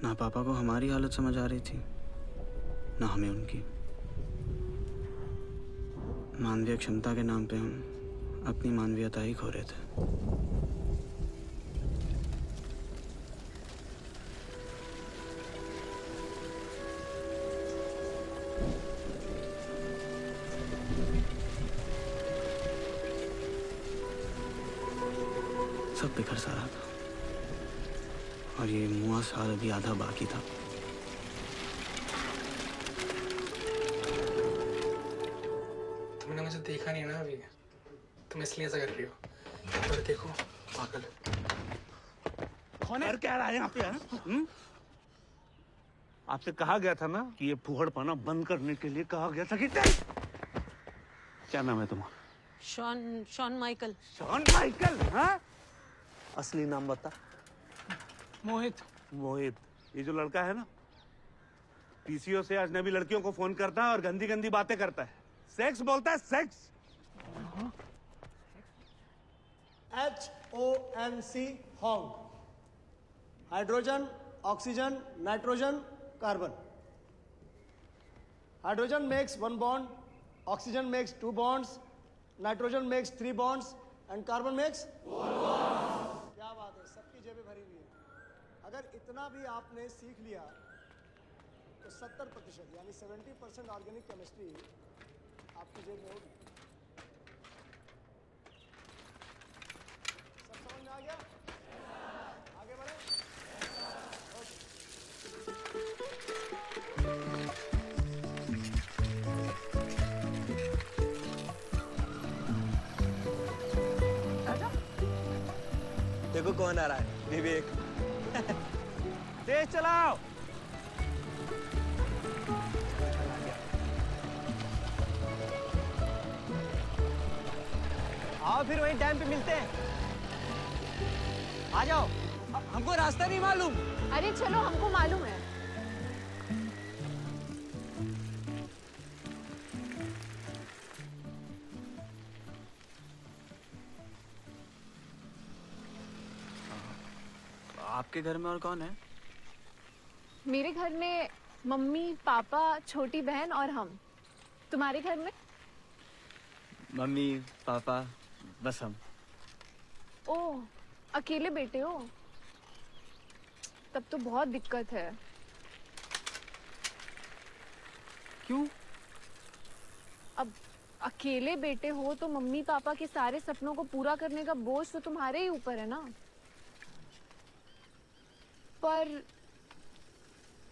ना पापा को हमारी हालत समझ आ रही थी, ना हमें उनकी। मानवीय क्षमता के नाम पे हम अपनी मानवीयता ही खो रहे थे। सब बिखर सा रहा था और ये मुआ साल अभी आधा बाकी था। तुमने मुझे देखा नहीं ना अभी, तुम इसलिए ऐसा कर रही हो। पर देखो पागल कौन है? क्या रहा है यहाँ पे? आपसे कहा गया था ना कि ये फुहड़पना बंद करने के लिए कहा गया था कि क्या नाम है तुम्हारा? Shawn Michael. Shawn Michael? हाँ? असली नाम बता। मोहित। मोहित, ये जो लड़का है ना, पीसीओ से अजनबी लड़कियों को फोन करता है और गंदी गंदी बातें करता है। सेक्स बोलता है, sex. HONC Hong, hydrogen, oxygen, nitrogen, carbon. Hydrogen makes 1 bond, oxygen makes 2 bonds, nitrogen makes 3 bonds and carbon makes 4 bonds. क्या बात है, सबकी जेबें भरी हुई है। अगर इतना भी आपने सीख लिया तो 70% यानी 70% ऑर्गेनिक केमिस्ट्री आपकी जेब में होगी। सब समझ में आ गया? आगे बढ़े। देखो कौन आ रहा है, विवेक। तेज चलाओ। आओ फिर वहीं डैम पे मिलते हैं। आ जाओ, हमको रास्ता नहीं मालूम। अरे चलो, हमको मालूम है। आपके घर में और कौन है? मेरे घर में मम्मी, पापा, छोटी बहन और हम। तुम्हारे घर में? मम्मी पापा बस हम। ओह, अकेले बेटे हो? तब तो बहुत दिक्कत है। क्यों? अब अकेले बेटे हो तो मम्मी पापा के सारे सपनों को पूरा करने का बोझ तो तुम्हारे ही ऊपर है ना। पर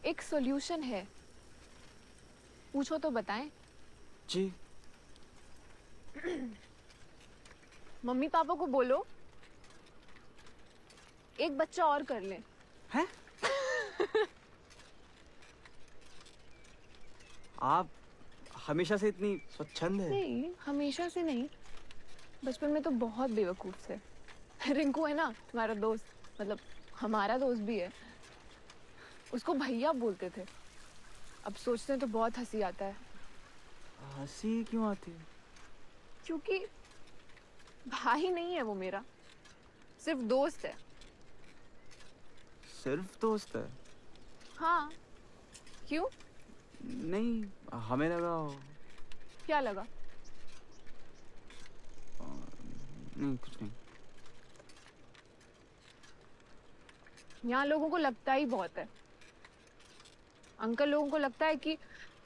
एक सॉल्यूशन है, पूछो तो बताएं। जी। मम्मी पापा को बोलो एक बच्चा और कर लें। हैं? आप हमेशा से इतनी स्वच्छंद है? नहीं, हमेशा से नहीं, बचपन में तो बहुत बेवकूफ थे। रिंकू है ना तुम्हारा दोस्त, मतलब हमारा दोस्त भी है, उसको भैया बोलते थे। अब सोचते हैं तो बहुत हंसी आता है। हंसी क्यों आती है? क्योंकि भाई नहीं है वो मेरा, सिर्फ दोस्त है। सिर्फ दोस्त है? हाँ, क्यों? नहीं, हमें लगा। क्या लगा? नहीं, कुछ नहीं। यहाँ लोगों को लगता ही बहुत है। अंकल लोगों को लगता है कि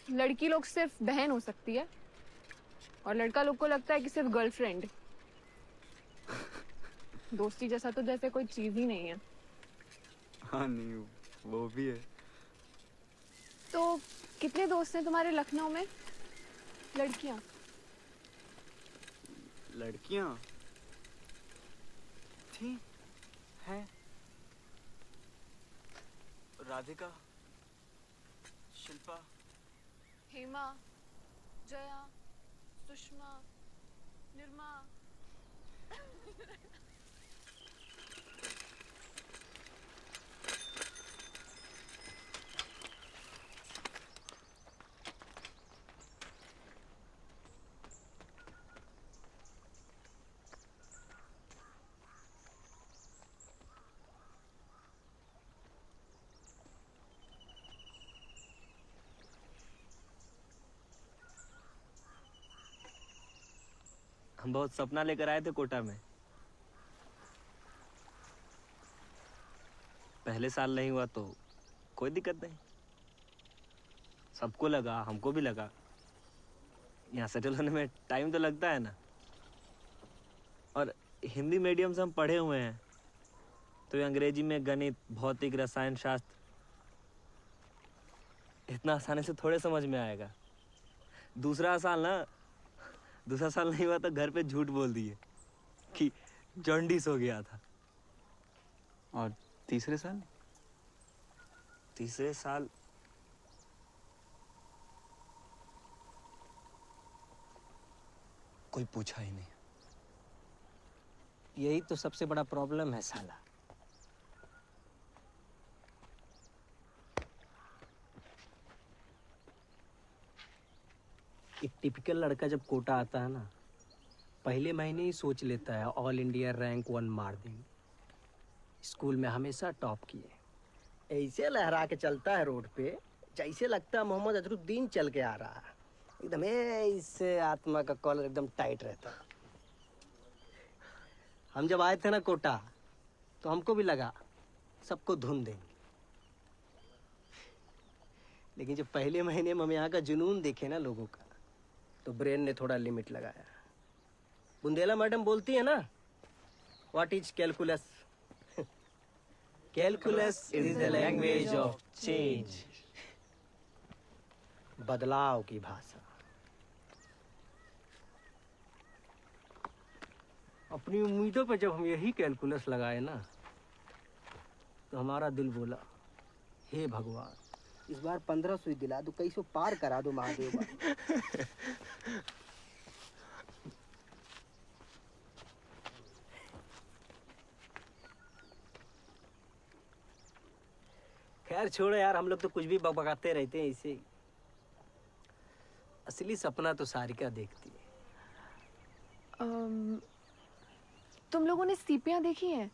लड़की लोग सिर्फ बहन हो सकती है, और लड़का लोग को लगता है कि सिर्फ गर्लफ्रेंड। दोस्ती जैसा तो जैसे कोई चीज ही नहीं है। हाँ नहीं, वो भी है। तो कितने दोस्त हैं तुम्हारे लखनऊ में? लड़कियां? लड़कियां थी, हैं। राधिका, शिल्पा, हेमा, जया, सुषमा, निर्मा। हम बहुत सपना लेकर आए थे कोटा में। पहले साल नहीं हुआ तो कोई दिक्कत नहीं। सबको लगा, हमको भी लगा, यहाँ सेटल होने में टाइम तो लगता है ना। और हिंदी मीडियम से हम पढ़े हुए हैं, तो ये अंग्रेजी में गणित, भौतिक, रसायन शास्त्र इतना आसानी से थोड़े समझ में आएगा। दूसरा साल नहीं हुआ तो घर पे झूठ बोल दिए कि जॉन्डिस हो गया था। और तीसरे साल? तीसरे साल कोई पूछा ही नहीं। यही तो सबसे बड़ा प्रॉब्लम है साला। एक टिपिकल लड़का जब कोटा आता है ना, पहले महीने ही सोच लेता है ऑल इंडिया रैंक 1 मार देंगे, स्कूल में हमेशा टॉप किए। ऐसे लहरा के चलता है रोड पे जैसे लगता है मोहम्मद अजरुद्दीन चल के आ रहा है। एकदम ऐसे आत्मा का कॉलर एकदम टाइट रहता। हम जब आए थे ना कोटा तो हमको भी लगा सबको धुन देंगे, लेकिन जब पहले महीने में हम यहाँ का जुनून देखे ना लोगों का, तो ब्रेन ने थोड़ा लिमिट लगाया। बुंदेला मैडम बोलती है ना, what is calculus? Calculus is the language of change, बदलाव की भाषा। अपनी उम्मीदों पे जब हम यही कैलकुलस लगाए ना, तो हमारा दिल बोला, हे भगवान, इस बार 15 सुई दिला दो, कैसे पार करा दो महादेव बाबा। खैर छोड़ो यार, हम लोग तो कुछ भी बकबकाते रहते हैं इसे। असली सपना तो सारिका देखती है। तुम लोगों ने सीपियां देखी हैं?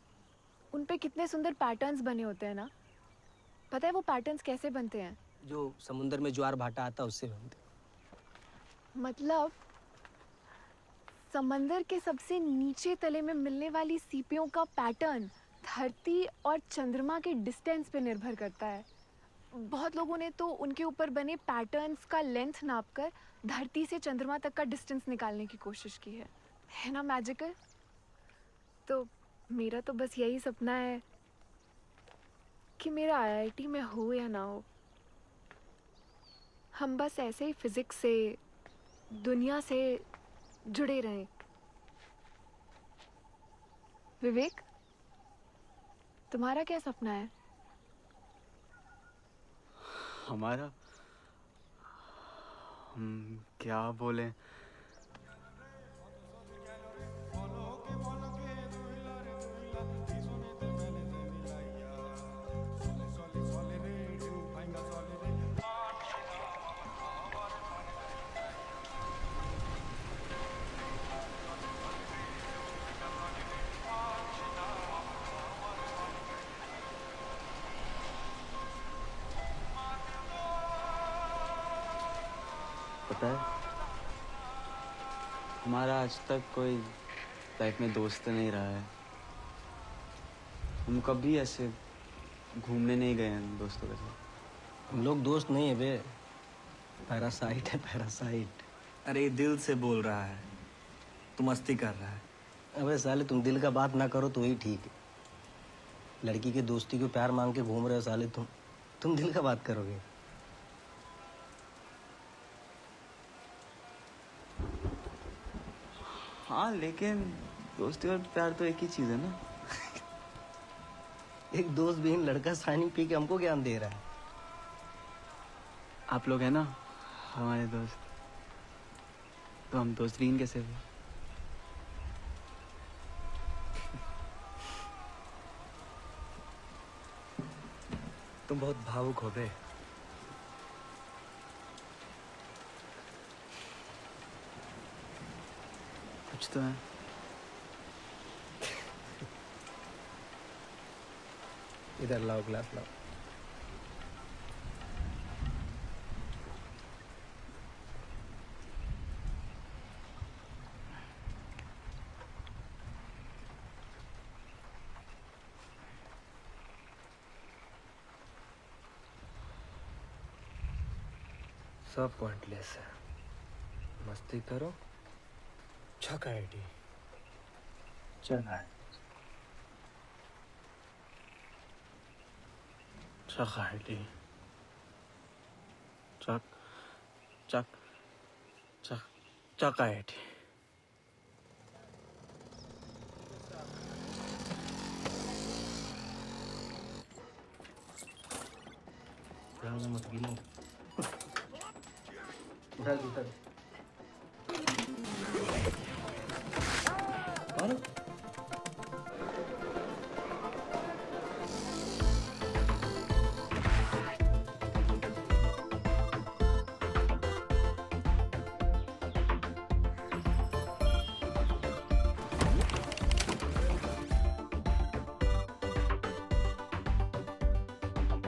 उन पे कितने सुंदर पैटर्न्स बने होते हैं ना। पता है वो पैटर्न्स कैसे बनते हैं? जो समुंदर में ज्वार भाटा आता है उससे बनते। मतलब समंदर के सबसे नीचे तले में मिलने वाली सीपियों का पैटर्न धरती और चंद्रमा के डिस्टेंस पे निर्भर करता है। बहुत लोगों ने तो उनके ऊपर बने पैटर्न्स का लेंथ नापकर धरती से चंद्रमा तक का डिस्टेंस निकालने की कोशिश की है ना मैजिकल? तो मेरा तो बस यही सपना है कि मेरा आईआईटी में हो या ना हो, हम बस ऐसे ही फिजिक्स से, दुनिया से जुड़े रहें। विवेक, तुम्हारा क्या सपना है? हमारा, हम क्या बोले? पता है, हमारा आज तक कोई लाइफ में दोस्त नहीं रहा है। हम कभी ऐसे घूमने नहीं गए हैं दोस्तों के साथ। हम लोग दोस्त नहीं है बे, पैरासाइट है, पैरासाइट। अरे ये दिल से बोल रहा है, तू मस्ती कर रहा है। अबे साले, तुम दिल का बात ना करो तो ही ठीक है। लड़की के दोस्ती को प्यार मांग के घूम रहे हो साले तुम दिल का बात करोगे? हाँ, लेकिन दोस्ती और प्यार तो एक ही चीज है ना। एक दोस्त विहीन लड़का सानी पी के हमको ज्ञान दे रहा है। आप लोग हैं ना हमारे दोस्त, तो हम दोस्त विहीन कैसे हुए? तुम बहुत भावुक हो बे। कुछ तो है। इधर लाओ, ग्लास लाओ। सब पॉइंटलेस है, मस्ती करो। छका आईडी चला है, छका आईडी, चक चक चक चका आईडी। मत गिनो। उधर उधर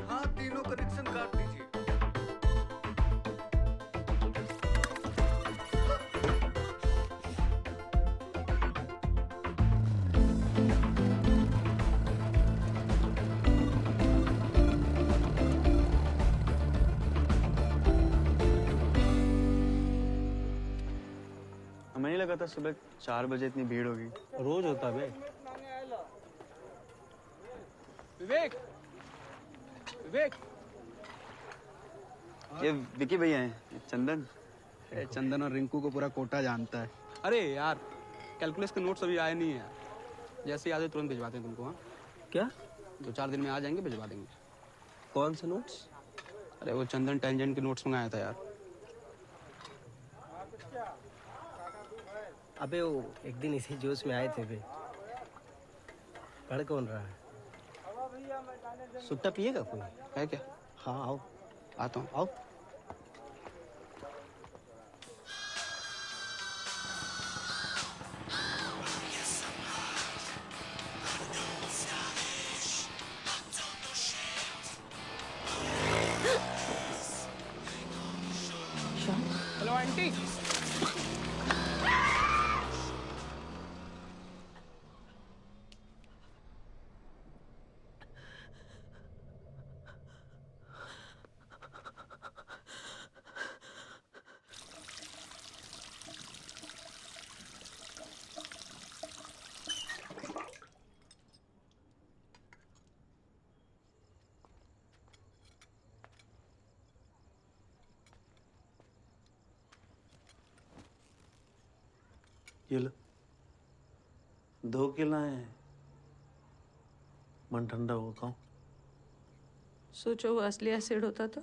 हाँ, तीनों कनेक्शन काट दीजिए। हमें नहीं लगा था सुबह 4 बजे इतनी भीड़ होगी। रोज होता बे। विवेक, विवेक, ये विकी भैया हैं, ये चंदन। चंदन और रिंकू को पूरा कोटा जानता है। अरे यार, कैलकुलस के नोट्स अभी आए नहीं है। जैसे आ जाए तुरंत भिजवाते हैं तुमको। हाँ, क्या? 2-4 दिन में आ जाएंगे, भिजवा देंगे। कौन से नोट्स? अरे वो चंदन टेंजेंट के नोट्स मंगाया था यार। अबे वो एक दिन इसी जोश में आए थे बे। पढ़ कौन रहा है? सुट्टा पिएगा कोई? है क्या? हाँ आओ। आता हूँ। आओ। Hello aunty. ये लो, 2 के लाए हैं। मन ठंडा हो खाओ। सोचो वो असली एसिड होता तो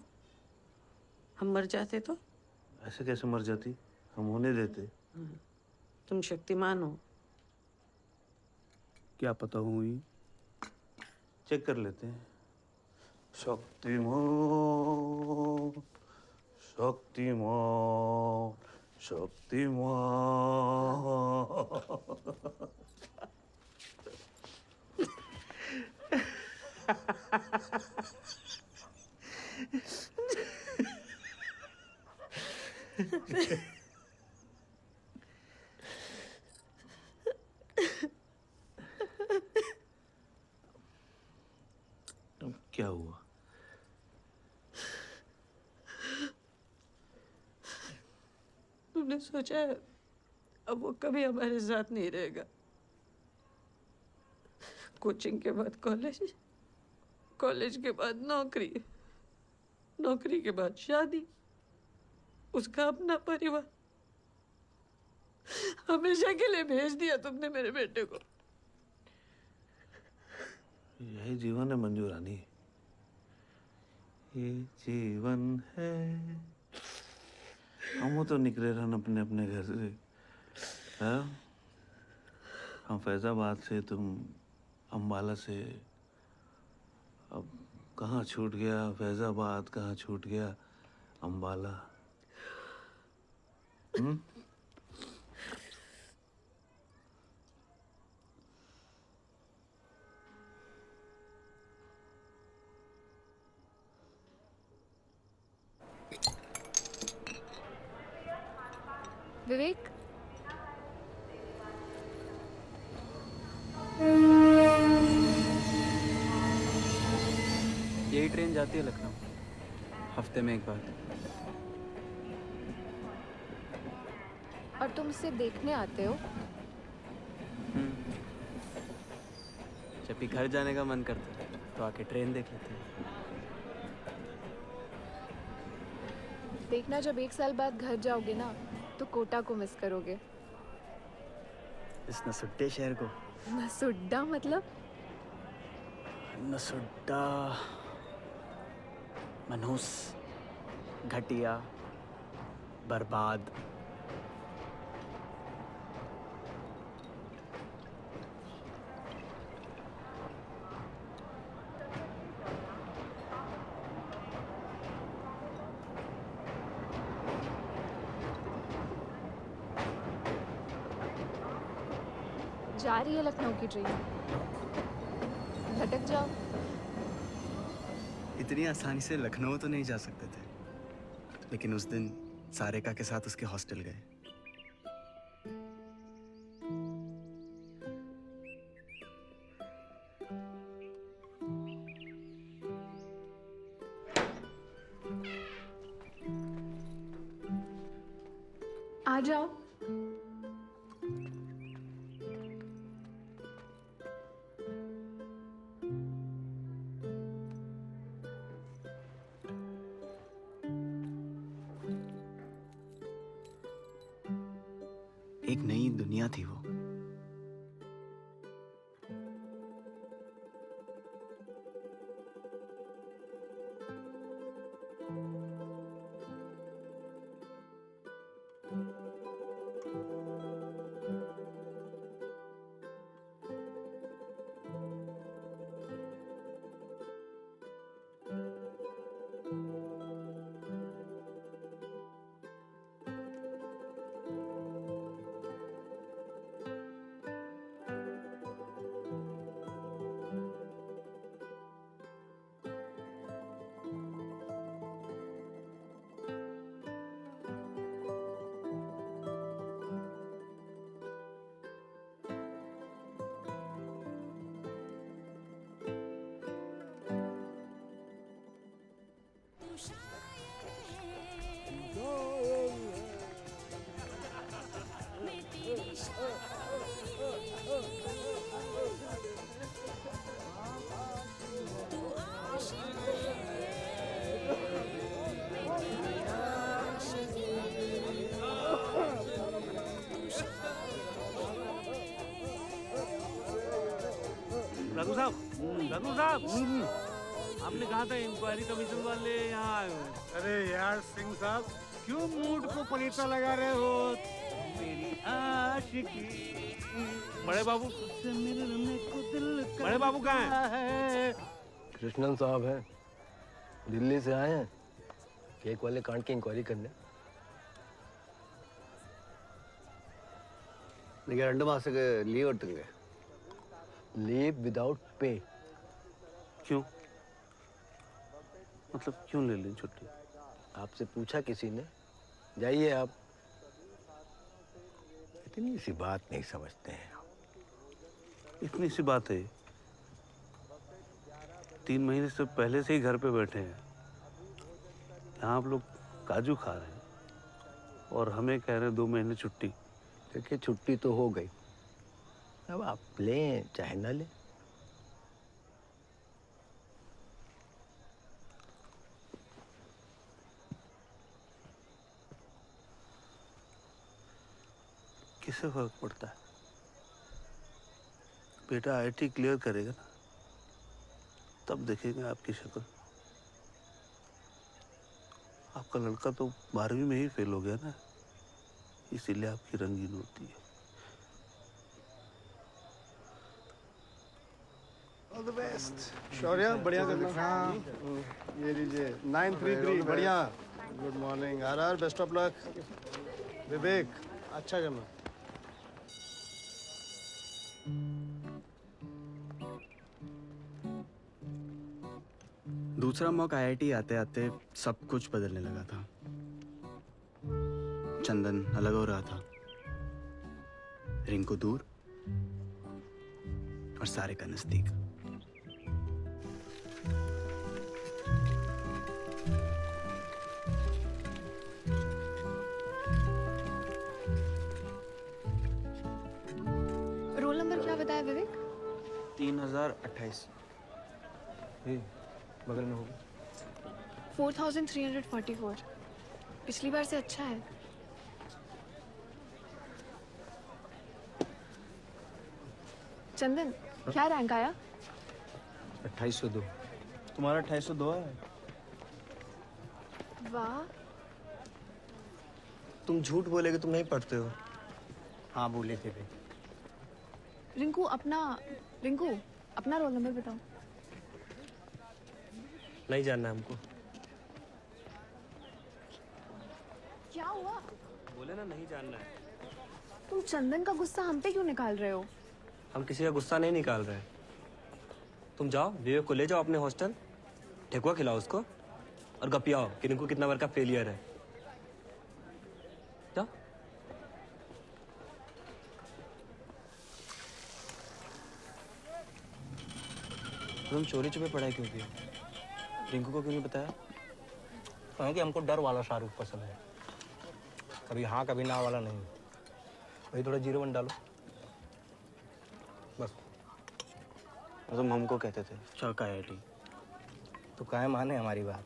हम मर जाते तो। ऐसे कैसे मर जाती, हम होने देते। तुम शक्तिमान हो। क्या पता हुई, चेक कर लेते हैं। शक्तिमान शक्तिमान शक्तिमान। क्या हुआ? तुमने सोचा है अब वो कभी हमारे साथ नहीं रहेगा। कोचिंग के बाद कॉलेज, कॉलेज के बाद नौकरी, नौकरी के बाद शादी, उसका अपना परिवार। हमेशा के लिए भेज दिया तुमने मेरे बेटे को। यही जीवन है मंजू रानी, ये जीवन है। हम तो निकले रहन अपने अपने घर से। हाँ? हम फैजाबाद से, तुम अम्बाला से। अब कहाँ छूट गया फैजाबाद, कहाँ छूट गया अम्बाला। विवेक, यही ट्रेन जाती है लखनऊ, हफ्ते में एक बार। और तुम इसे देखने आते हो? जब भी घर जाने का मन करता है तो आके ट्रेन देख लेते हैं। देखना, जब 1 साल बाद घर जाओगे ना तो कोटा को मिस करोगे। इस नसुड्डे शहर को। नसुड्डा मतलब? नसुड्डा, मनहूस, घटिया, बर्बाद। जा रही है लखनऊ की ट्रेन, भटक जाओ। इतनी आसानी से लखनऊ तो नहीं जा सकते थे, लेकिन उस दिन सारिका के साथ उसके हॉस्टल गए। आ जाओ। एक नई दुनिया थी वो। चंदू साहब, आपने कहा था इंक्वायरी कमीशन वाले यहाँ आए हो। अरे यार सिंह साहब, क्यों मूड को पलीता लगा रहे हो? मेरी आशिकी। बड़े बाबू बड़े बाबू कहाँ हैं? कृष्णन साहब हैं, दिल्ली से आए हैं केक वाले कांड की इंक्वायरी करने। நீங்கள் 2 மாதத்துக்கு லீவ் எடுத்துங்க. Leave without pay. क्यों? मतलब क्यों ले लें छुट्टी? आपसे पूछा किसी ने? जाइए आप। इतनी सी बात नहीं समझते हैं। इतनी सी बात है। 3 महीने से पहले से ही घर पे बैठे हैं। यहाँ आप लोग काजू खा रहे हैं और हमें कह रहे हैं 2 महीने छुट्टी। देखिए छुट्टी तो हो गई, अब आप लें चाहे ना लें। किससे फर्क पड़ता है? बेटा आईआईटी क्लियर करेगा ना, तब देखेंगे आपकी शक्ल। आपका लड़का तो 12वीं में ही फेल हो गया ना, इसीलिए आपकी रंगीन होती है। All the best. शौर्य बढ़िया करना। ये लीजिए 933 बढ़िया। Good morning RR, best of luck. Vivek अच्छा करना। दूसरा मौका आईआईटी आते आते सब कुछ बदलने लगा था। चंदन अलग हो रहा था, रिंकू दूर और सारे का नजदीक। रोल नंबर क्या बताया विवेक? 3028। बगल में होगा। 4344। पिछली बार से अच्छा है। चंदन क्या रैंक आया? 2802। तुम्हारा 2802 है। वाह, तुम झूठ बोलेगे, तुम नहीं पढ़ते हो। हाँ बोले थे भाई। रिंकू अपना रोल नंबर बताओ। नहीं जानना हमको। क्या हुआ? बोले ना नहीं जानना है। तुम चंदन का गुस्सा हम पे क्यों निकाल रहे हो? हम किसी का गुस्सा नहीं निकाल रहे। तुम जाओ विवेक को ले जाओ अपने हॉस्टल, ठेकुआ खिलाओ उसको और गपियाओ कि रिंकू कितना बार का फेलियर है। जाओ। तुम चोरी छुपे पढ़ाई क्यों की? रिंकू को क्यों नहीं बताया? कि हमको डर वाला शाहरुख पसंद है, कभी हाँ कभी ना वाला नहीं। वही थोड़ा 01 डालो बस। तुम हमको कहते थे चौका आईआईटी, तो काहे माने हमारी बात।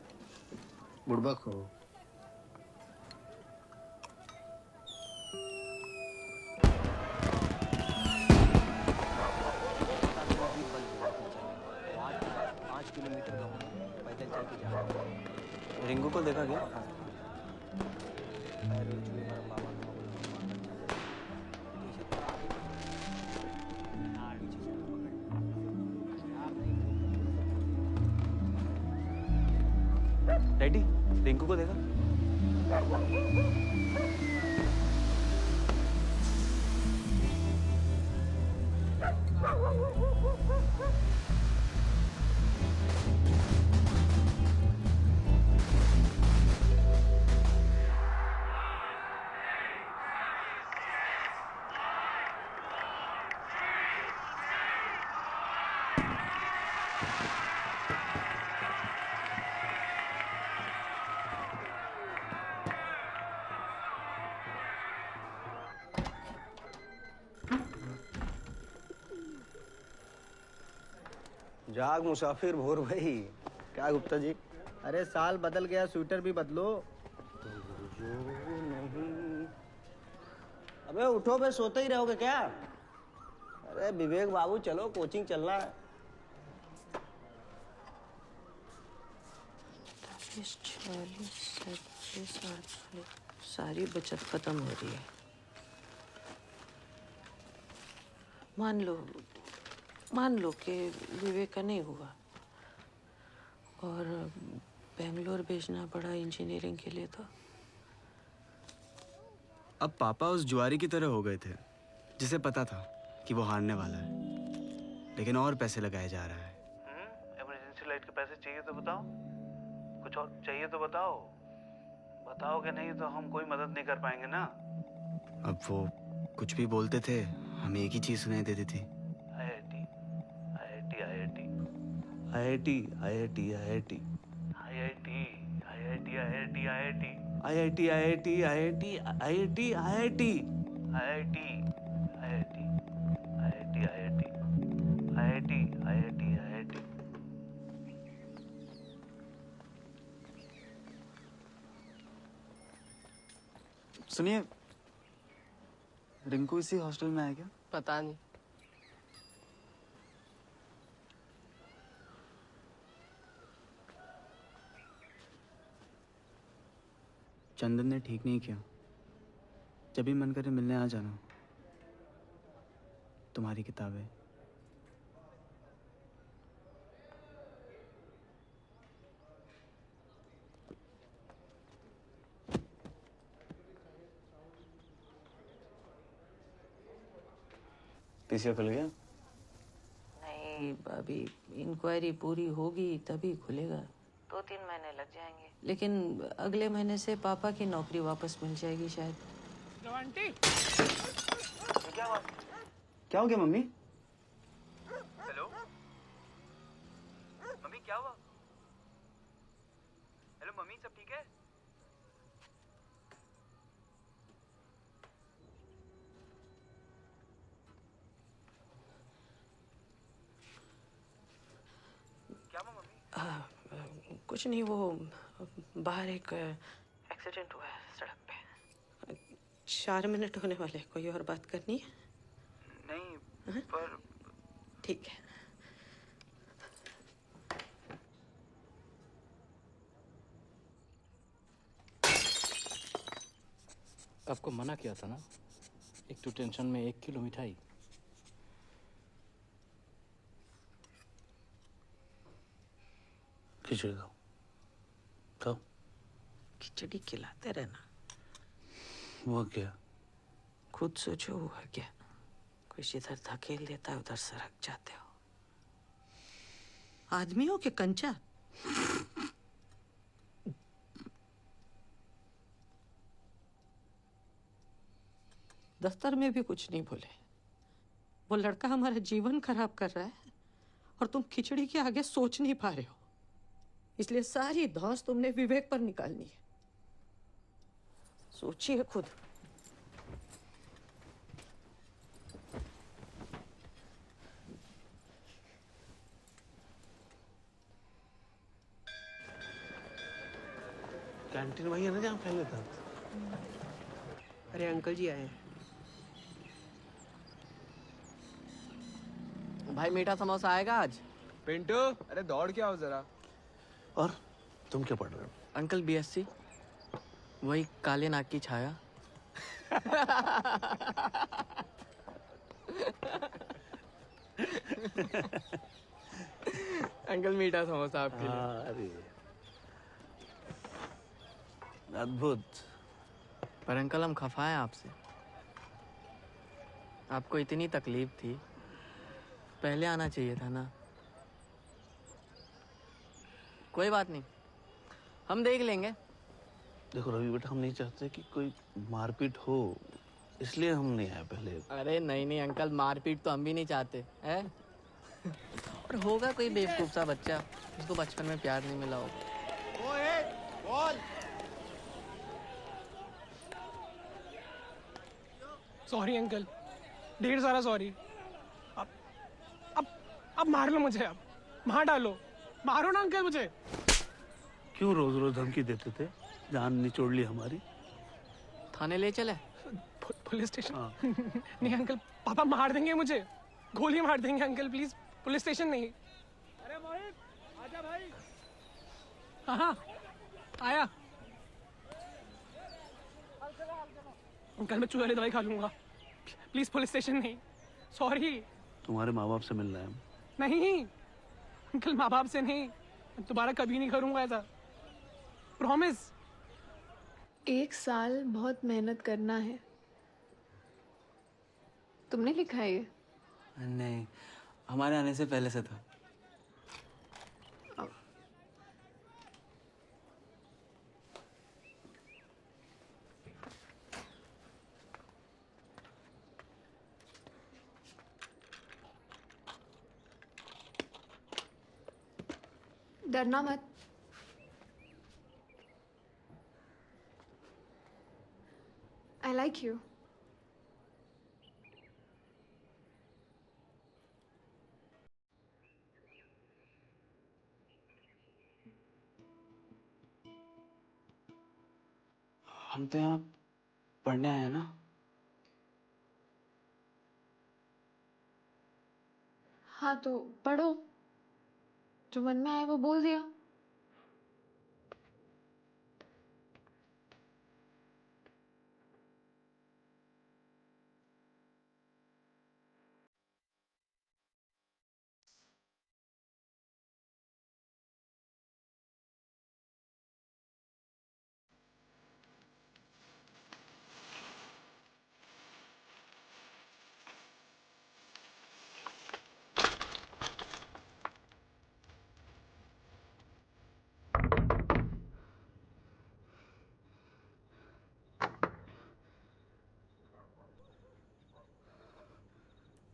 बुड़बक हो। रिंकू को देखा क्या? डैडी रिंकू को देखा? जाग मुसाफिर भोर भाई। क्या गुप्ता जी? अरे साल बदल गया, स्वेटर भी बदलो। अबे उठो बे, सोते ही रहोगे क्या? अरे विवेक बाबू चलो, कोचिंग चलना है। 35, 40, 37, 48 सारी बचत खत्म हो रही है। मान लो कि विवेक का नहीं हुआ और बेंगलोर भेजना पड़ा इंजीनियरिंग के लिए, तो अब पापा उस जुआरी की तरह हो गए थे जिसे पता था कि वो हारने वाला है, लेकिन और पैसे लगाए जा रहा है। इमरजेंसी लाइट के पैसे चाहिए तो बताओ, कुछ और चाहिए तो बताओ, बताओगे नहीं तो हम कोई मदद नहीं कर पाएंगे ना। अब वो कुछ भी बोलते थे, हमें एक ही चीज सुनाई देती थी। IIT IIT IIT IIT IIT IIT IIT IIT IIT IIT IIT IIT IIT IIT IIT IIT IIT IIT IIT. सुनिए, रिंकू इसी हॉस्टल में है क्या? पता नहीं। चंदन ने ठीक नहीं किया। जब भी मन करे मिलने आ जाना। तुम्हारी किताबें। पीसीओ खुल गया? नहीं, अभी इंक्वायरी पूरी होगी तभी खुलेगा। 2-3 महीने लग जाएंगे, लेकिन अगले महीने से पापा की नौकरी वापस मिल जाएगी शायद। आंटी, क्या हो गया मम्मी? हेलो मम्मी, क्या हुआ? हेलो मम्मी, सब ठीक है? क्या हुआ मम्मी? कुछ नहीं, वो बाहर एक एक्सीडेंट हुआ है सड़क पे। 4 मिनट होने वाले, कोई और बात करनी है? नहीं पर ठीक है। आपको मना किया था ना, एक तो टेंशन में 1 किलो मिठाई। खिचड़ी दो, तो खिचड़ी खिलाते रहना। वो क्या? खुद सोचो हुआ क्या। कोई जिधर धकेल देता है उधर सरक जाते हो। आदमी हो कि कंचा? दफ्तर में भी कुछ नहीं बोले। वो लड़का हमारा जीवन खराब कर रहा है और तुम खिचड़ी के आगे सोच नहीं पा रहे हो, इसलिए सारी धौंस तुमने विवेक पर निकालनी है। सोचिए खुद। कैंटीन वही है ना जहाँ पहले था? अरे अंकल जी आए हैं। भाई मीठा समोसा आएगा आज? पिंटू, अरे दौड़ के आओ जरा। और तुम क्या पढ़ रहे हो? अंकल बीएससी, वही काले नाग की छाया। अंकल मीठा समोसा आपके लिए। अरे अद्भुत। पर अंकल हम खफा हैं आपसे। आपको इतनी तकलीफ थी, पहले आना चाहिए था ना। कोई बात नहीं, हम देख लेंगे। देखो रवि बेटा, हम नहीं चाहते कि कोई मारपीट हो, इसलिए हम नहीं आए पहले। अरे नहीं नहीं अंकल, मारपीट तो हम भी नहीं चाहते है। और होगा कोई बेवकूफ सा बच्चा जिसको बचपन में प्यार नहीं मिला होगा। सॉरी अंकल, ढेर सारा सॉरी। अब मार लो मुझे, अब मार डालो, मारो ना अंकल मुझे। क्यों रोज रोज धमकी देते थे? जान निचोड़ ली हमारी। थाने ले चले? Police station? नहीं अंकल, पापा मार देंगे मुझे, गोली मार देंगे अंकल, प्लीज पुलिस स्टेशन नहीं। अरे मोहित आजा भाई। हाँ आया। अंकल मैं चूहे वाली दवाई खा लूंगा, प्लीज पुलिस स्टेशन नहीं, सॉरी। तुम्हारे माँ बाप से मिलना है। नहीं अंकल, माँ बाप से नहीं, दोबारा कभी नहीं करूंगा ऐसा, प्रॉमिस। 1 साल बहुत मेहनत करना है। तुमने लिखा है ये? नहीं, हमारे आने से पहले से था। डरना मत। I like you. हम तो यहाँ पढ़ने आए हैं ना। हाँ तो पढ़ो, जो मन में आए वो बोल दिया।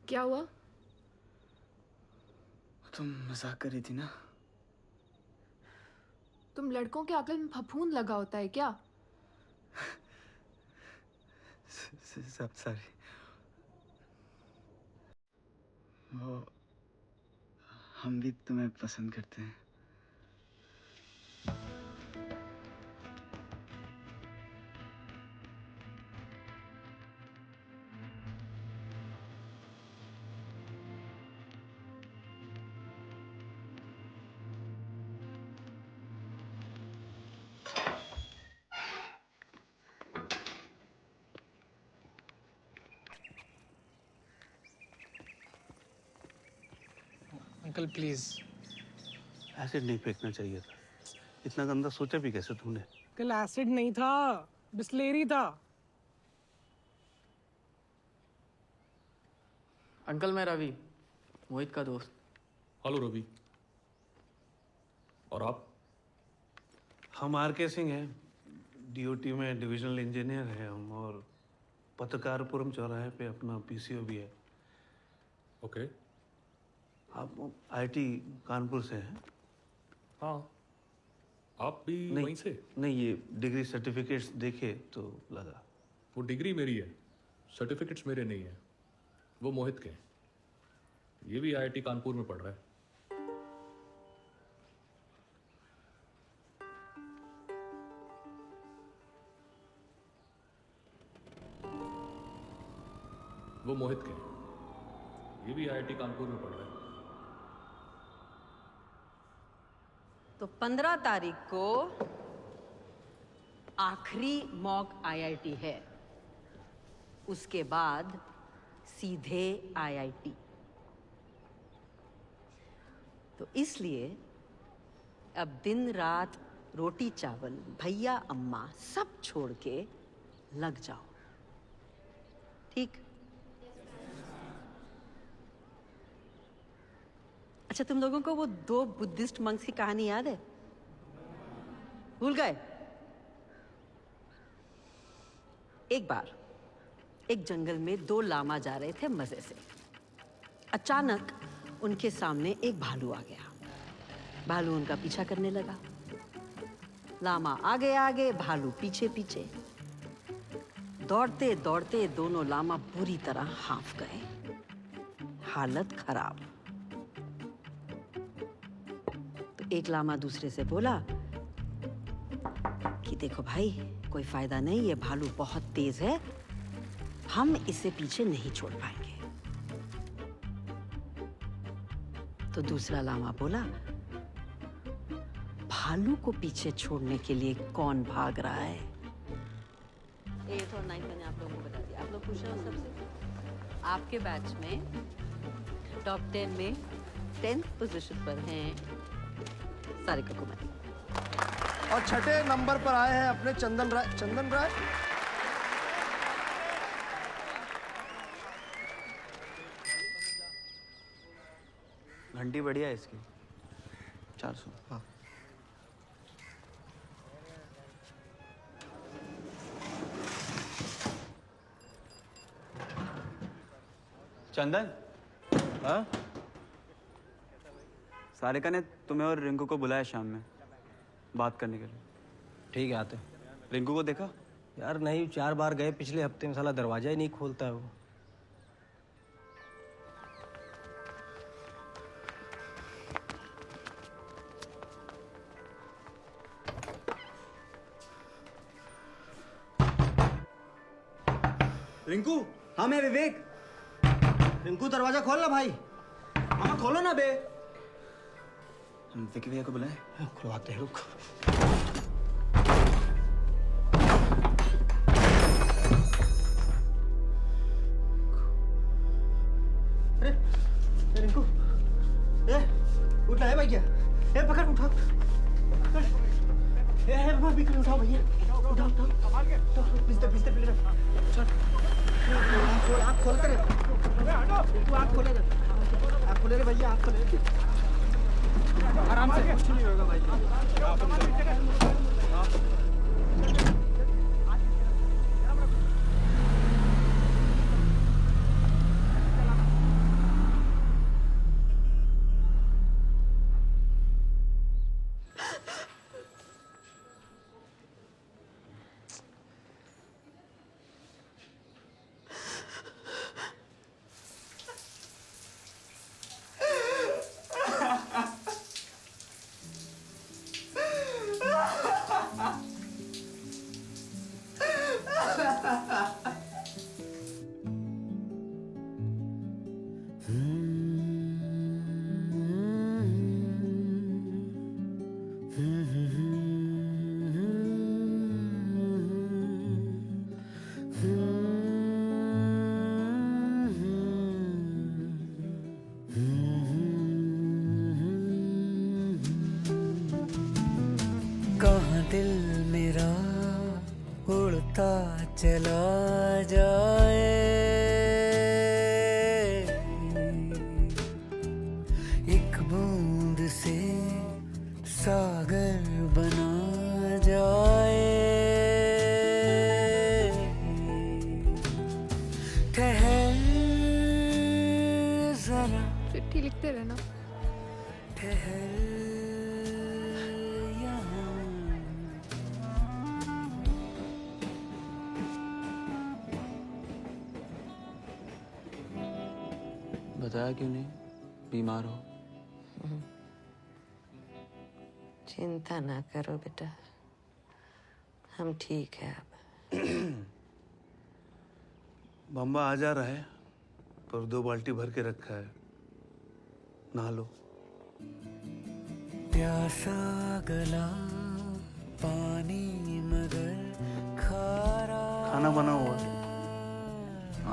क्या हुआ? तुम मजाक कर रही थी ना। तुम लड़कों के अकल में फफूंद लगा होता है क्या? सब सॉरी। वो हम भी तुम्हें पसंद करते हैं। Uncle please. एसिड नहीं फेंकना चाहिए था। इतना गंदा सोचा भी कैसे तुमने? कल एसिड नहीं था, बिस्लेरी था। अंकल मैं रवि, मोहित का दोस्त। हेलो रवि। और आप? हम आर.के. सिंह हैं, डीओटी में डिविजनल इंजीनियर हैं हम, और पत्रकारपुरम चौराहे पे अपना पीसीओ भी है। ओके। आप आईटी कानपुर से हैं? हाँ। आप भी वहीं से? नहीं, ये डिग्री सर्टिफिकेट्स देखे तो लगा। वो डिग्री मेरी है, सर्टिफिकेट्स मेरे नहीं है, वो मोहित के हैं। ये भी आईआईटी कानपुर में पढ़ रहा है। वो मोहित के हैं। ये भी आईआईटी कानपुर में पढ़ रहा है। तो 15 तारीख को आखिरी मॉक आईआईटी है, उसके बाद सीधे आईआईटी। तो इसलिए अब दिन रात रोटी चावल भैया अम्मा सब छोड़ के लग जाओ, ठीक? अच्छा, तुम लोगों को वो 2 बुद्धिस्ट मंक्स की कहानी याद है? भूल गए? एक बार एक जंगल में 2 लामा जा रहे थे मजे से। अचानक उनके सामने एक भालू आ गया। भालू उनका पीछा करने लगा। लामा आगे आगे, भालू पीछे पीछे। दौड़ते दौड़ते दोनों लामा बुरी तरह हांफ गए, हालत खराब। एक लामा दूसरे से बोला कि देखो भाई, कोई फायदा नहीं, ये भालू बहुत तेज है, हम इसे पीछे नहीं छोड़ पाएंगे। तो दूसरा लामा बोला, भालू को पीछे छोड़ने के लिए कौन भाग रहा है? 8 और 9 मैंने आप लोगों को बता दिया। आप लोग पूछ रहे हो सबसे। आपके बैच में टॉप 10 में 10th पोजीशन पर हैं सारिका कुमारी। और छठे नंबर पर आए हैं अपने चंदन राय। घंटी बढ़िया है इसकी, 400। हाँ। चंदन, हाँ? सारिका ने तुम्हें और रिंकू को बुलाया शाम में बात करने के लिए। ठीक है, आते। रिंकू को देखा? यार नहीं, 4 बार गए पिछले हफ्ते में, साला दरवाजा ही नहीं खोलता है वो। रिंकू, हाँ मैं विवेक। रिंकू दरवाजा खोल ना भाई। मामा खोलो ना बे। हम विकी भैया को बुलाएं? खुलवाते हैं, रुक। अरे रिंकू, उठना है भाई क्या? पकड़, उठा। बिक्री उठाओ भैया, उठाओ। पिस्ते प्लेट चल। आप खोल कर, आप खोले रे भैया, आप खोले। आराम से, कुछ नहीं होगा भाई। कहाँ दिल मेरा उड़ता चला जाए, एक बूंद से सागर बना जाए। ठहर जरा, चिट्ठी लिखते रहना। ठहर बताया क्यों नहीं? बीमार हो? चिंता ना करो बेटा, हम ठीक है अब। बम्बा आ जा रहा है, पर 2 बाल्टी भर के रखा है, नहा लो। प्यासा गला पानी मगर खारा। खाना बना हुआ है।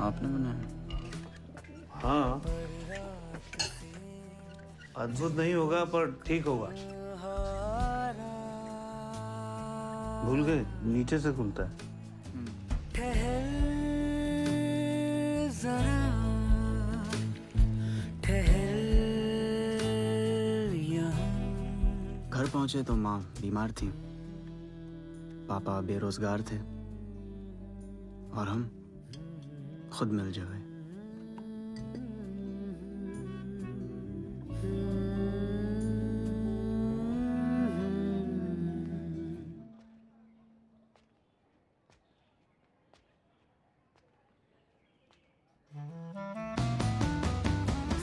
आपने बनाया? हाँ, अद्भुत नहीं होगा पर ठीक होगा। भूल गए, नीचे से खुलता है। ठहर जरा, ठहर यहाँ। घर पहुंचे तो माँ बीमार थी, पापा बेरोजगार थे और हम खुद मिल जाए।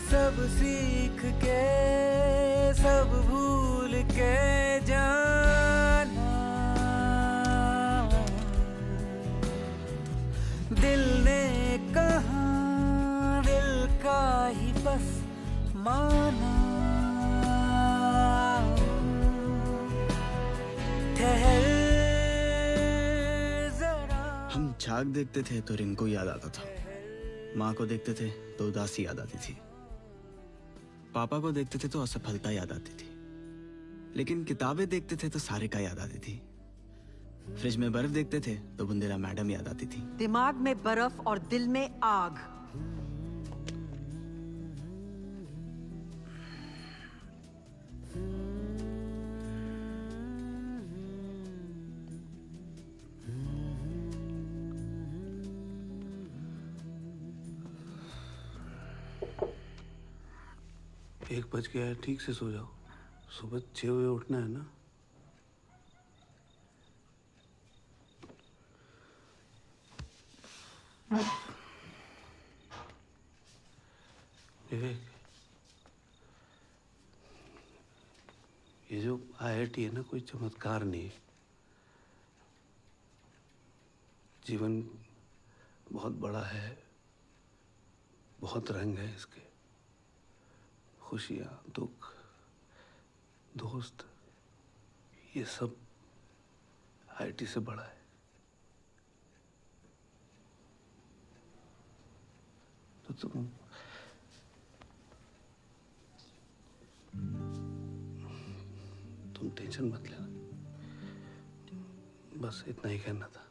सब सीख के सब भूल के जाना, दिल ने कहा झाग देखते थे तो रिंकू याद आता था, माँ को देखते थे तो उदासी याद आती थी, पापा को देखते थे तो असफलता याद आती थी, लेकिन किताबें देखते थे तो सारिका याद आती थी, फ्रिज में बर्फ देखते थे तो बुंदेला मैडम याद आती थी। दिमाग में बर्फ और दिल में आग। एक बज गया है, ठीक से सो जाओ, सुबह 6 बजे उठना है ना। विवेक, ये जो IIT है ना, कोई चमत्कार नहीं है। जीवन बहुत बड़ा है, बहुत रंग है इसके, खुशियाँ, दुख, दोस्त, ये सब IIT से बड़ा है। तो तुम टेंशन मत लेना, बस इतना ही कहना था।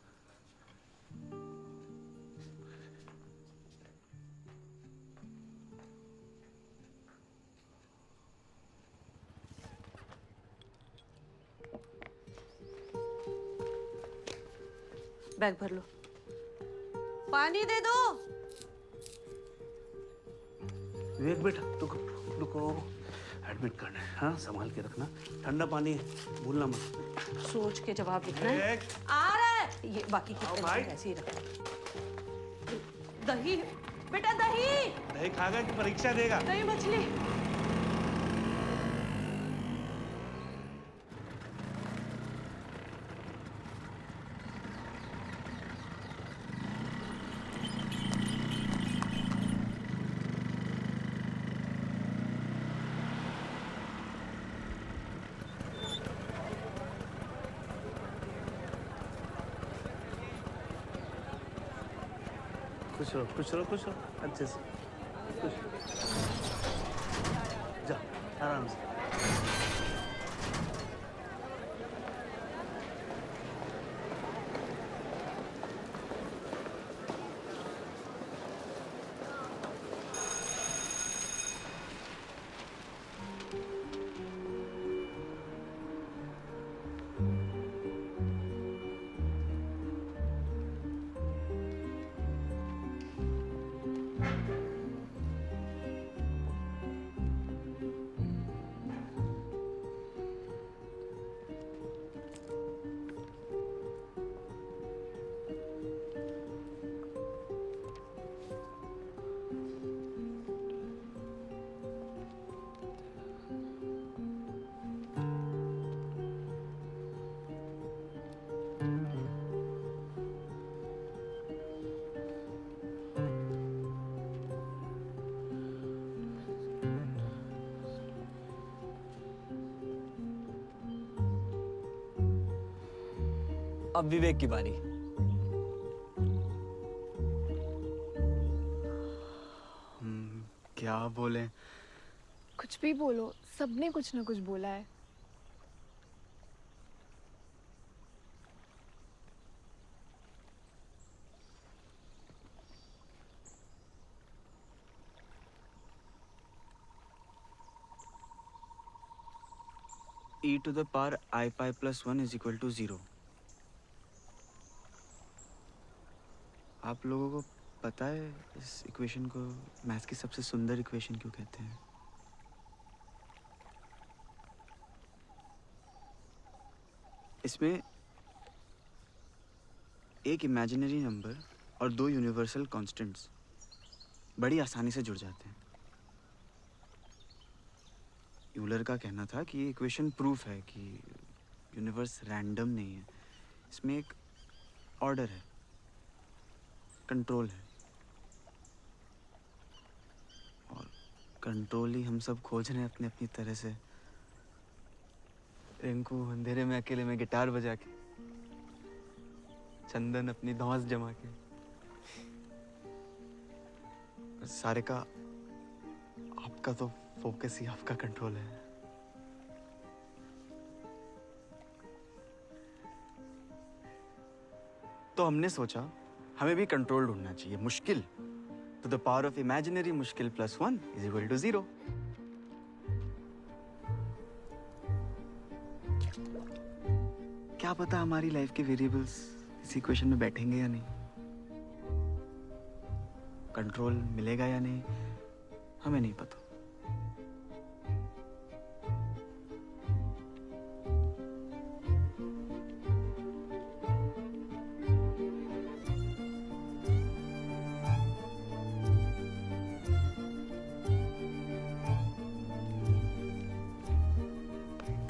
बैग भर लो। पानी दे दो। विवेक बेटा, रुको, एडमिट करना है, हाँ संभाल के रखना, ठंडा पानी है, भूलना मत। सोच के जवाब लिखना है। आ रहा है। ये बाकी की टेंशन ऐसे ही रखना। दही बेटा, दही खाएगा कि परीक्षा देगा? दही मछली। खुश रहो अच्छे से, खुश जा आराम से। अब विवेक की बारी। क्या बोले? कुछ भी बोलो, सबने कुछ ना कुछ बोला है। e to the power I pi plus 1 is equal to 0। आप लोगों को पता है इस इक्वेशन को मैथ्स की सबसे सुंदर इक्वेशन क्यों कहते हैं? इसमें एक इमेजिनरी नंबर और दो यूनिवर्सल कांस्टेंट्स बड़ी आसानी से जुड़ जाते हैं। यूलर का कहना था कि ये इक्वेशन प्रूफ है कि यूनिवर्स रैंडम नहीं है, इसमें एक ऑर्डर है, कंट्रोल है, और कंट्रोल ही हम सब खोज रहे हैं अपनी अपनी तरह से। रिंकू अंधेरे में अकेले में गिटार बजा के, चंदन अपनी धौंस जमा के। सारे का आपका तो फोकस ही आपका कंट्रोल है। तो हमने सोचा हमें भी कंट्रोल ढूंढना चाहिए। मुश्किल तो द पावर ऑफ इमेजिनरी मुश्किल +1 = 0। क्या पता हमारी लाइफ के वेरिएबल्स इस इक्वेशन में बैठेंगे या नहीं, कंट्रोल मिलेगा या नहीं, हमें नहीं पता।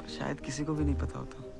शायद किसी को भी नहीं पता होता।